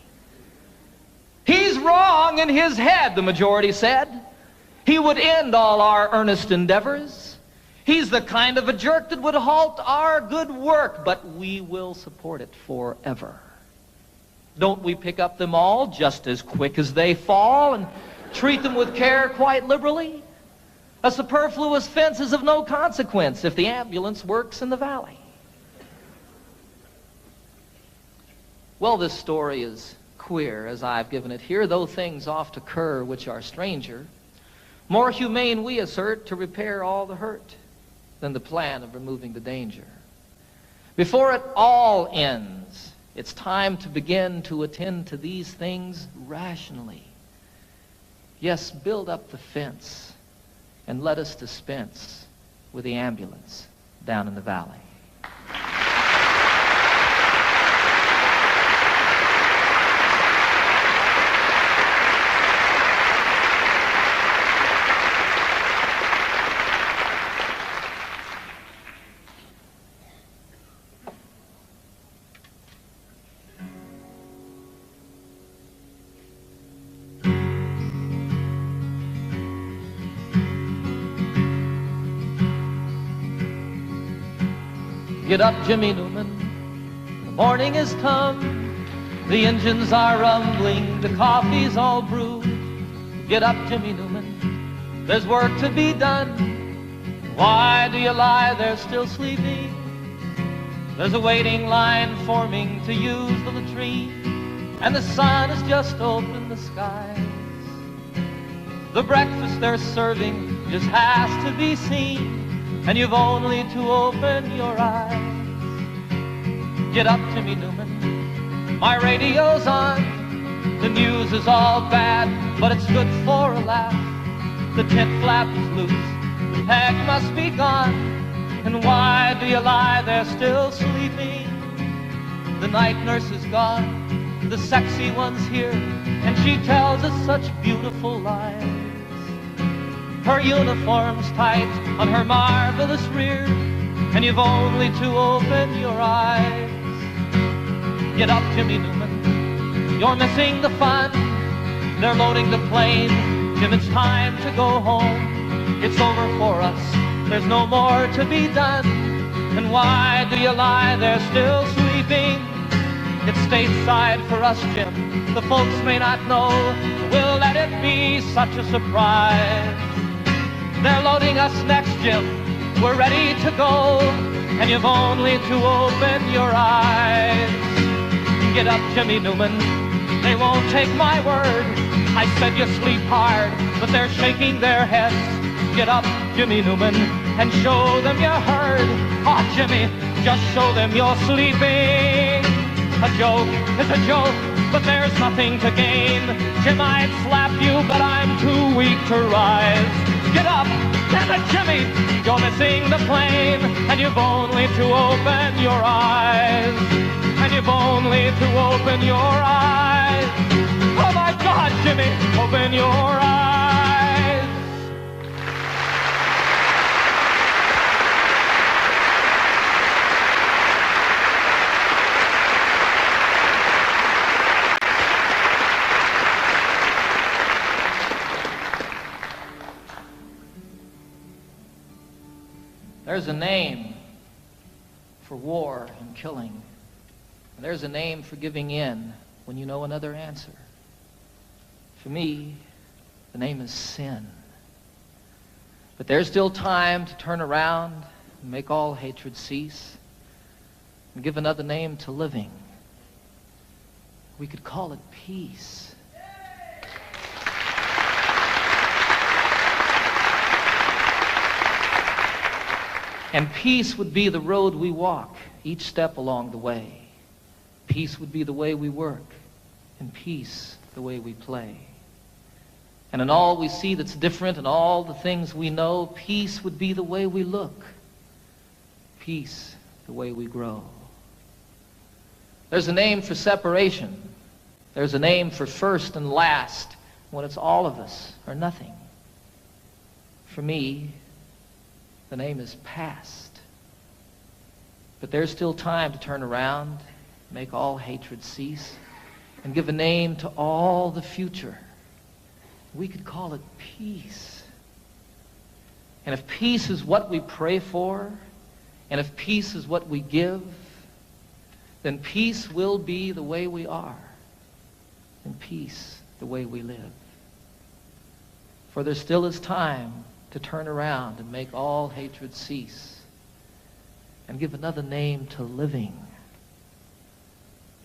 "He's wrong in his head," the majority said. "He would end all our earnest endeavors. He's the kind of a jerk that would halt our good work, but we will support it forever. Don't we pick up them all just as quick as they fall and treat them with care quite liberally? A superfluous fence is of no consequence if the ambulance works in the valley." Well, this story is queer as I've given it here, though things oft occur which are stranger. More humane, we assert, to repair all the hurt than the plan of removing the danger. Before it all ends, it's time to begin to attend to these things rationally. Yes, build up the fence and let us dispense with the ambulance down in the valley. Get up, Jimmy Newman, the morning has come. The engines are rumbling, the coffee's all brewed. Get up, Jimmy Newman, there's work to be done. Why do you lie there still sleeping? There's a waiting line forming to use the latrine, and the sun has just opened the skies. The breakfast they're serving just has to be seen, and you've only to open your eyes. Get up, Jimmy Newman, my radio's on. The news is all bad, but it's good for a laugh. The tent flap is loose, the peg must be gone. And why do you lie there still sleeping? The night nurse is gone, the sexy one's here, and she tells us such beautiful lies. Her uniform's tight on her marvelous rear, and you've only to open your eyes. Get up, Jimmy Newman, you're missing the fun. They're loading the plane, Jim, it's time to go home. It's over for us, there's no more to be done. And why do you lie there still sleeping? It's stateside for us, Jim, the folks may not know. We'll let it be such a surprise. They're loading us next, Jim, we're ready to go, and you've only to open your eyes. Get up, Jimmy Newman, they won't take my word. I said you sleep hard, but they're shaking their heads. Get up, Jimmy Newman, and show them you heard. Oh, Jimmy, just show them you're sleeping. A joke is a joke, but there's nothing to gain. Jim, I'd slap you, but I'm too weak to rise. Get up, damn it, Jimmy, you're missing the plane, and you've only to open your eyes. And you've only to open your eyes. Oh my God, Jimmy, open your eyes. There's a name for war and killing. And there's a name for giving in when you know another answer. For me, the name is sin. But there's still time to turn around and make all hatred cease and give another name to living. We could call it peace. And peace would be the road we walk each step along the way. Peace would be the way we work, and peace the way we play. And in all we see that's different and all the things we know, peace would be the way we look. Peace the way we grow. There's a name for separation. There's a name for first and last when it's all of us or nothing. For me, the name is past. But there's still time to turn around, make all hatred cease, and give a name to all the future. We could call it peace. And if peace is what we pray for, and if peace is what we give, then peace will be the way we are, and peace the way we live. For there still is time to turn around and make all hatred cease and give another name to living.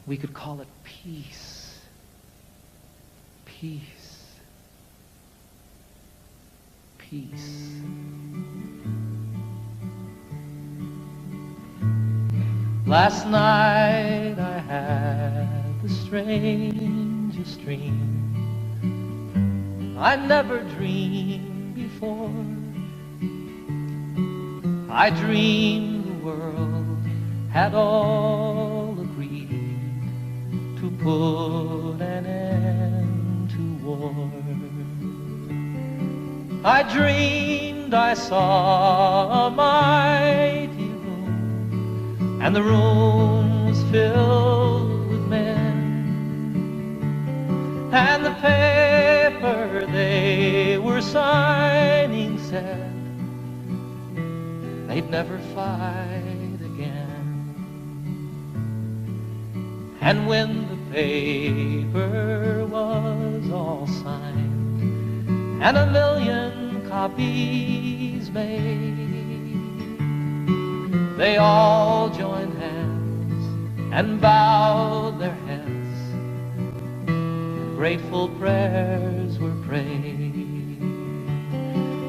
We could call it peace. Peace. Peace. Last night I had the strangest dream. I never dreamed before. I dreamed the world had all agreed to put an end to war. I dreamed I saw a mighty room, and the room was filled with men, and the paper they were signing said they'd never fight again. And when the paper was all signed and 1,000,000 copies made, they all joined hands and bowed their heads, and grateful prayers were prayed.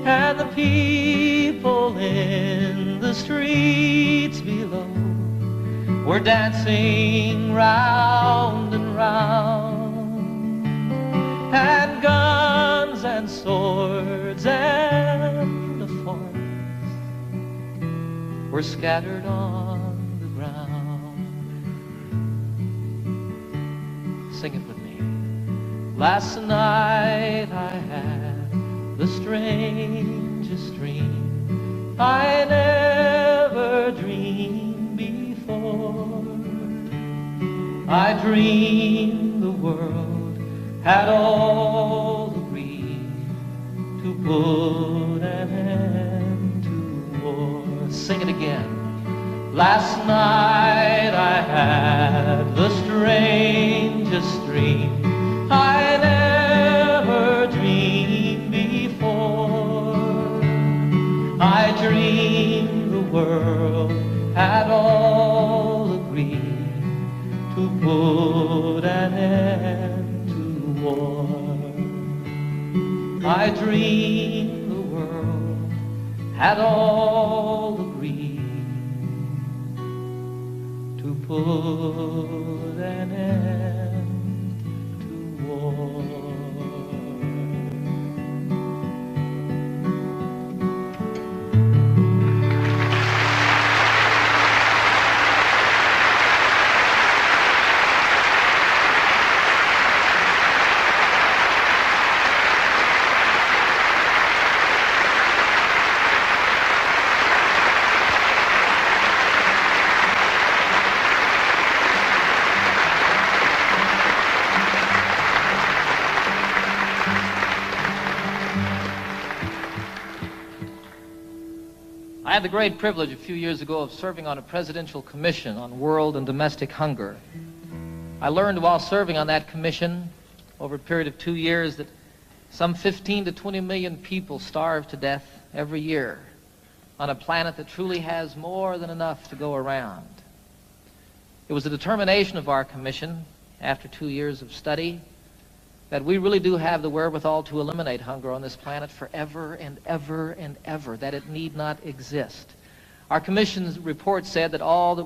And the people in the streets below were dancing round and round, and guns and swords and the forms were scattered on the ground. Sing it with me. Last night I had the strangest dream. I never dreamed before. I dreamed the world had all agreed to put an end to war. Sing it again. Last night I had the strangest dream. I never dreamed before. I dreamed the world had all agreed to put an end to war. I dreamed the world had all agreed to put an end to war. I had the great privilege a few years ago of serving on a presidential commission on world and domestic hunger. I learned while serving on that commission over a period of 2 years that some 15 to 20 million people starve to death every year on a planet that truly has more than enough to go around. It was the determination of our commission, after 2 years of study, that we really do have the wherewithal to eliminate hunger on this planet forever and ever and ever, that it need not exist. Our commission's report said that all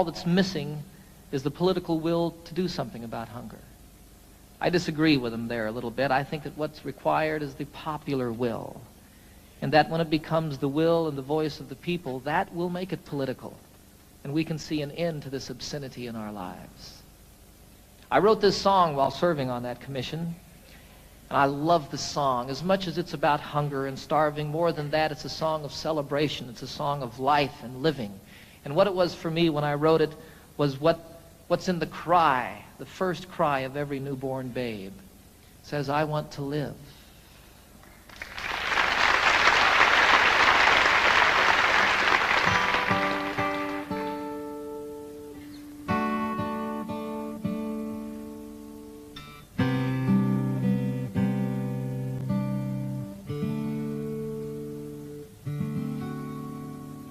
that's missing is the political will to do something about hunger. I disagree with them there a little bit. I think that what's required is the popular will, and that when it becomes the will and the voice of the people, that will make it political, and we can see an end to this obscenity in our lives. I wrote this song while serving on that commission, and I love the song. As much as it's about hunger and starving, more than that, it's a song of celebration. It's a song of life and living. And what it was for me when I wrote it was what's in the cry, the first cry of every newborn babe. It says, I want to live.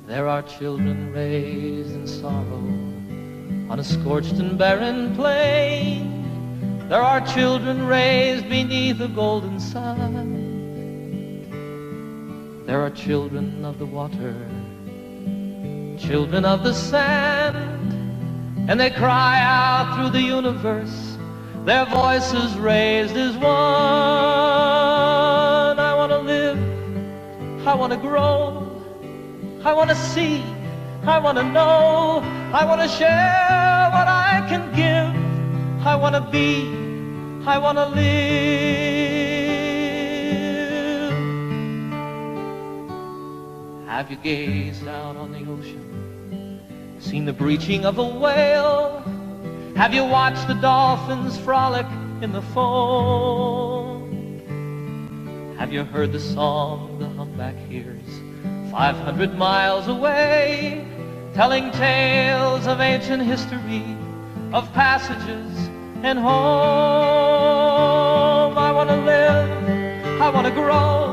There are children raised in sorrow on a scorched and barren plain. There are children raised beneath a golden sun. There are children of the water, children of the sand, and they cry out through the universe, their voices raised as one. I want to live, I want to grow, I want to see, I want to know, I want to share what I can give. I want to be, I want to live. Have you gazed out on the ocean, seen the breaching of a whale? Have you watched the dolphins frolic in the foam? Have you heard the song the humpback hears 500 miles away, telling tales of ancient history, of passages and home? I want to live, I want to grow,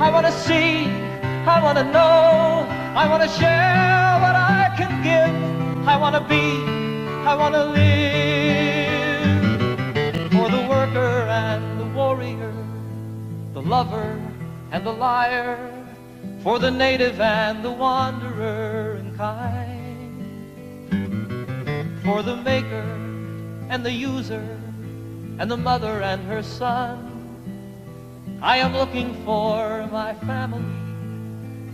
I want to see, I want to know, I want to share what I can give. I want to be, I want to live. For the worker and the warrior, the lover and the liar, for the native and the wanderer in kind, for the maker and the user and the mother and her son. I am looking for my family,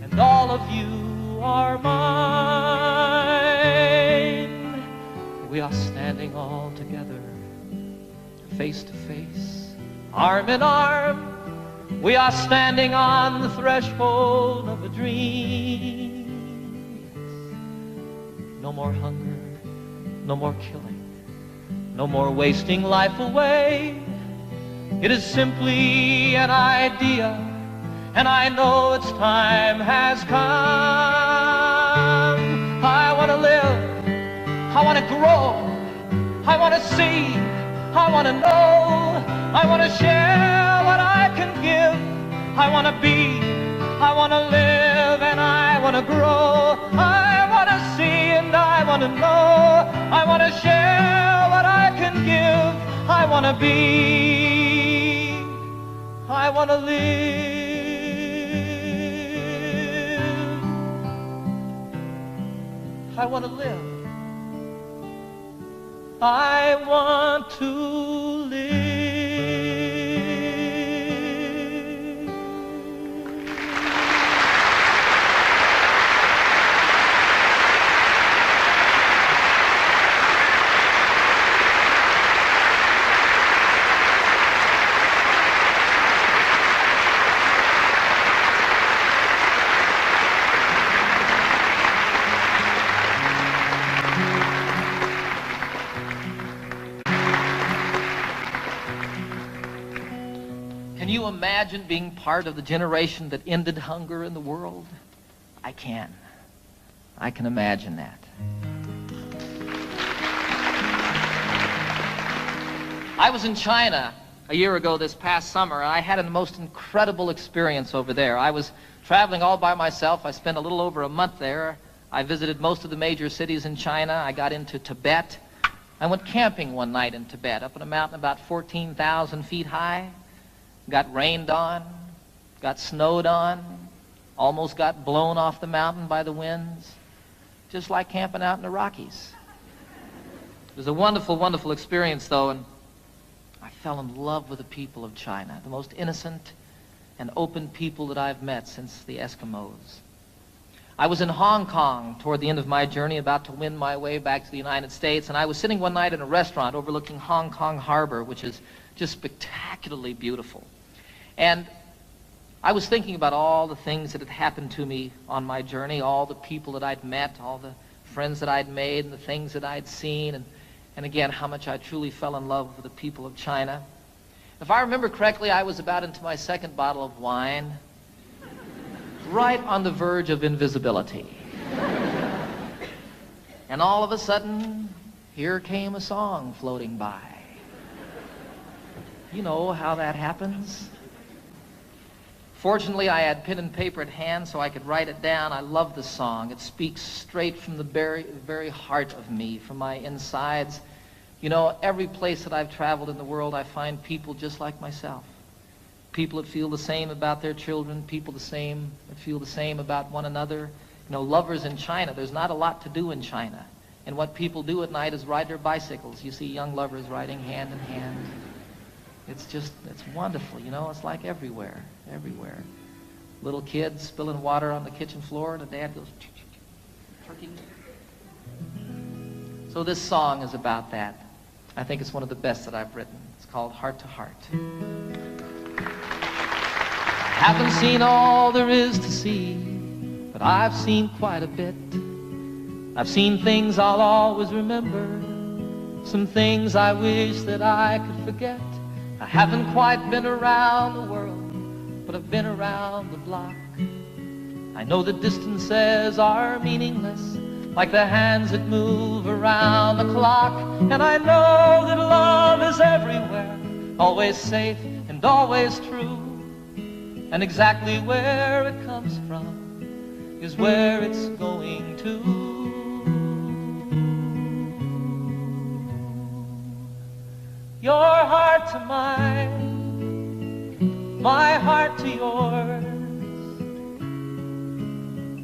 and all of you are mine. We are standing all together, face to face, arm in arm. We are standing on the threshold of a dream. No more hunger, no more killing, no more wasting life away. It is simply an idea, and I know its time has come. I want to live, I want to grow, I want to see, I want to know, I want to share what I can give. I want to be, I want to live, and I want to grow. I want to see and I want to know. I want to share what I can give. I want to be, I want to live. I want to live. I want to live. Can you imagine being part of the generation that ended hunger in the world? I I can. I can imagine that. I was in China a year ago this past summer, and I had a most incredible experience over there. I was traveling all by myself. I spent a little over a month there. I visited most of the major cities in China. I got into Tibet. I went camping one night in Tibet, up on a mountain about 14,000 feet high. Got rained on, got snowed on, almost got blown off the mountain by the winds, just like camping out in the Rockies. It was a wonderful, wonderful experience, though, and I fell in love with the people of China, the most innocent and open people that I've met since the Eskimos. I was in Hong Kong toward the end of my journey, about to win my way back to the United States, and I was sitting one night in a restaurant overlooking Hong Kong Harbor, which is just spectacularly beautiful. And I was thinking about all the things that had happened to me on my journey, all the people that I'd met, all the friends that I'd made, and the things that I'd seen, and again, how much I truly fell in love with the people of China. If I remember correctly, I was about into my second bottle of wine, right on the verge of invisibility. And all of a sudden, here came a song floating by. You know how that happens. Fortunately, I had pen and paper at hand so I could write it down. I love the song. It speaks straight from the very heart of me, from my insides. You know, every place that I've traveled in the world, I find people just like myself. People that feel the same about their children, people that feel the same about one another. You know, lovers in China, there's not a lot to do in China. And what people do at night is ride their bicycles. You see young lovers riding hand in hand. It's wonderful, you know, it's like everywhere. Little kids spilling water on the kitchen floor, and the dad goes, turkey. So this song is about that. I think it's one of the best that I've written. It's called Heart to Heart. Haven't seen all there is to see, but I've seen quite a bit. I've seen things I'll always remember, some things I wish that I could forget. I haven't quite been around the world, but I've been around the block. I know that distances are meaningless, like the hands that move around the clock. And I know that love is everywhere, always safe and always true. And exactly where it comes from is where it's going to. Your heart to mine, my heart to yours.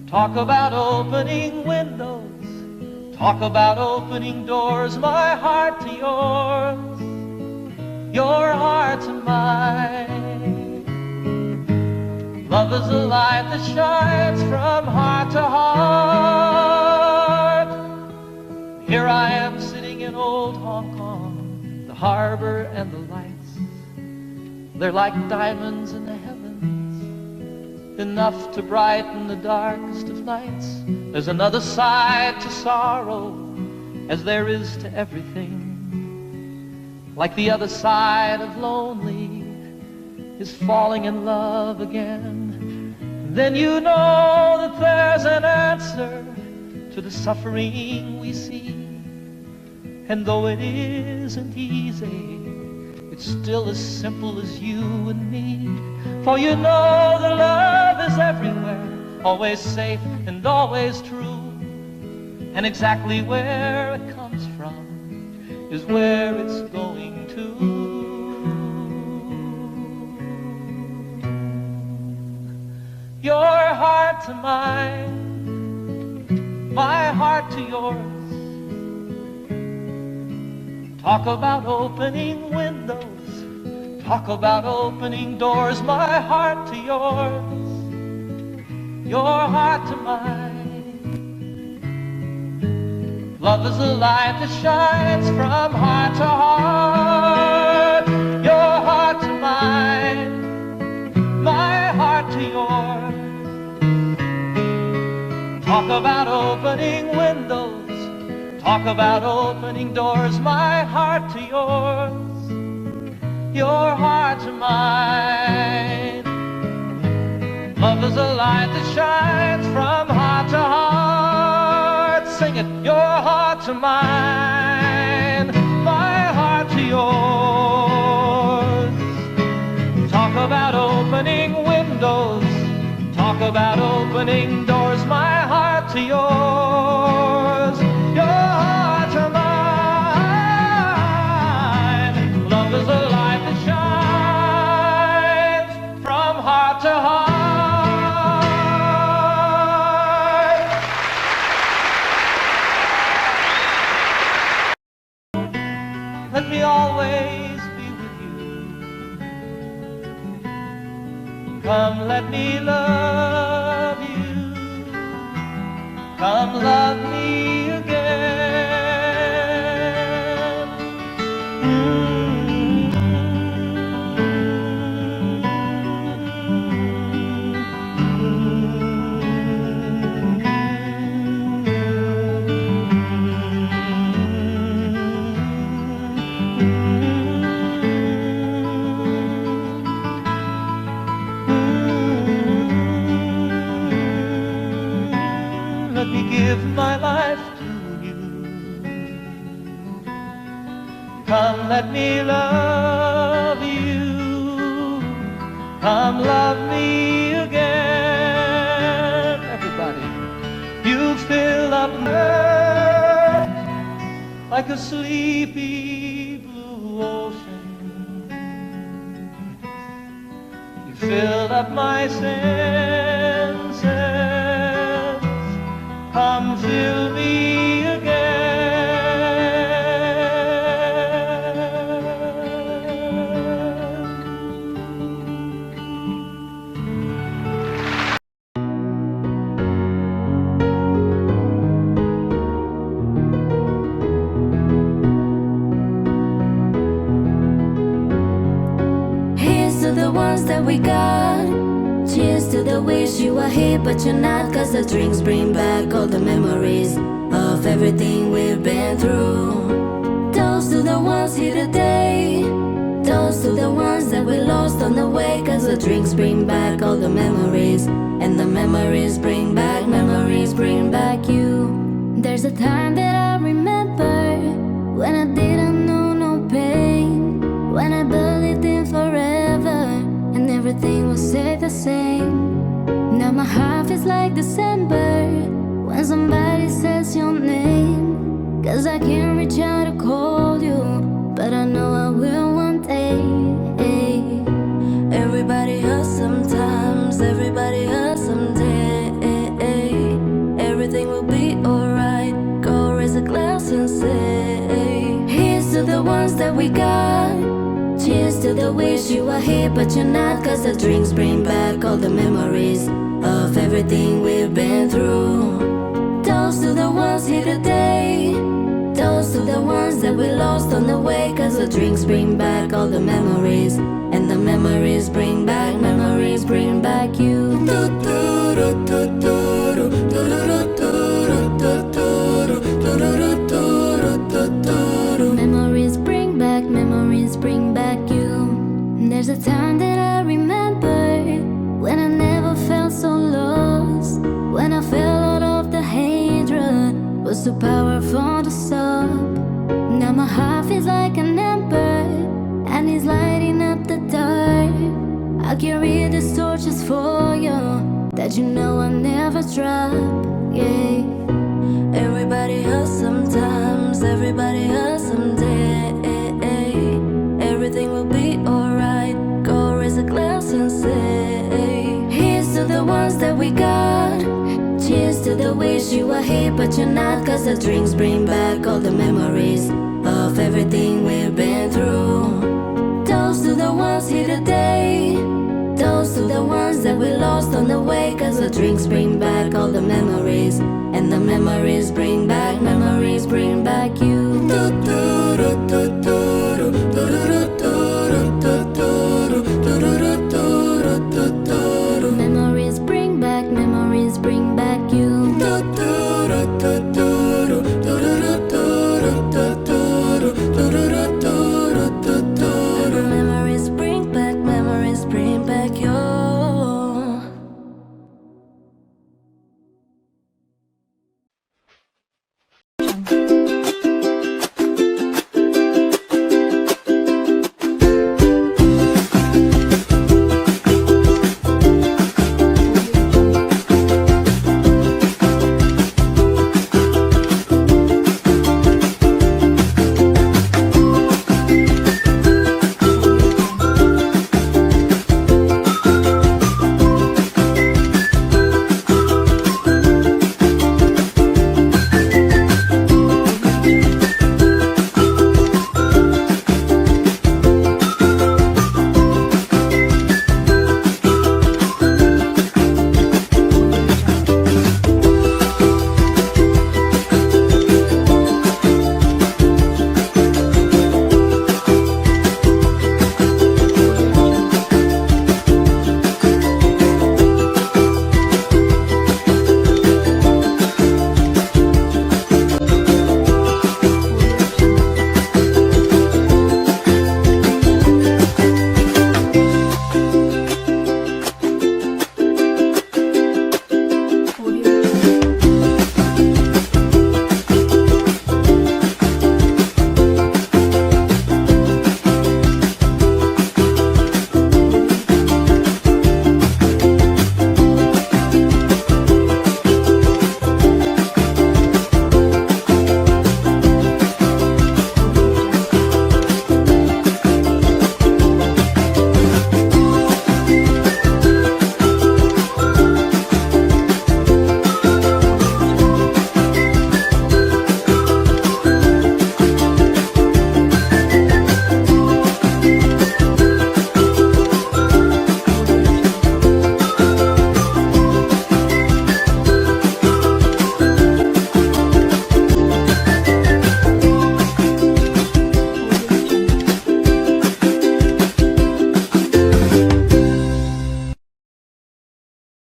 Talk about opening windows, talk about opening doors, my heart to yours, your heart to mine. Love is a light that shines from heart to heart. Here I am sitting in old Hong Kong, the harbor and the lights, they're like diamonds in the heavens, enough to brighten the darkest of nights. There's another side to sorrow, as there is to everything. Like the other side of lonely is falling in love again. Then you know that there's an answer to the suffering we see. And though it isn't easy, it's still as simple as you and me. For you know that love is everywhere, always safe and always true. And exactly where it comes from is where it's going to. Your heart to mine, my heart to yours. Talk about opening windows, talk about opening doors, my heart to yours, your heart to mine. Love is a light that shines from heart to heart, your heart to mine, my heart to yours. Talk about opening windows, talk about opening doors, my heart to yours, your heart to mine. Love is a light that shines from heart to heart. Sing it, your heart to mine, my heart to yours. Talk about opening windows, talk about opening doors, my heart to yours, your heart to mine. Love is a light that shines from heart to heart. Let me always be with you. Come, let me love you. Come, love me again. Let me give my life to you. Come, let me love you. Come, love me again. Everybody, you fill up my heart like a sleepy blue ocean. You filled up my senses. Come fill me again. Here's to the ones that we got. Cheers to the wish you were here but you're not. Cause the drinks bring back all the memories of everything we've been through. Toast to the ones here today. Toast to the ones that we lost on the way. Cause the drinks bring back all the memories. And the memories bring back you. There's a time that I remember when I didn't know no pain, when I believed in forever and everything will stay the same. Now my heart feels like December when somebody says your name. Cause I can't reach out to call you, but I know I will one day. Everybody hurts sometimes, everybody hurts someday. Everything will be alright. Go raise a glass and say, here's to the ones that we got. Cheers to the wish you were here but you're not. Cause the drinks bring back all the memories of everything we've been through. Toast to the ones here today. Toast to the ones that we lost on the way. Cause the drinks bring back all the memories. And the memories bring back you. Memories bring back you. There's a time that I remember when I never felt so lost, when I fell out of the hatred was too powerful to stop. Now my heart feels like an ember and it's lighting up the dark. I carry these torches for you that you know I'll never drop. Yeah. Everybody hurts sometimes, everybody hurts someday. Everything will be alright. Go raise a glass and say, here's to the ones that we got. Cheers to the wish you were here but you're not. Cause the drinks bring back all the memories of everything we've been through. Toast to the ones here today. Toast to the ones that we lost on the way. Cause the drinks bring back all the memories. And the memories bring back you.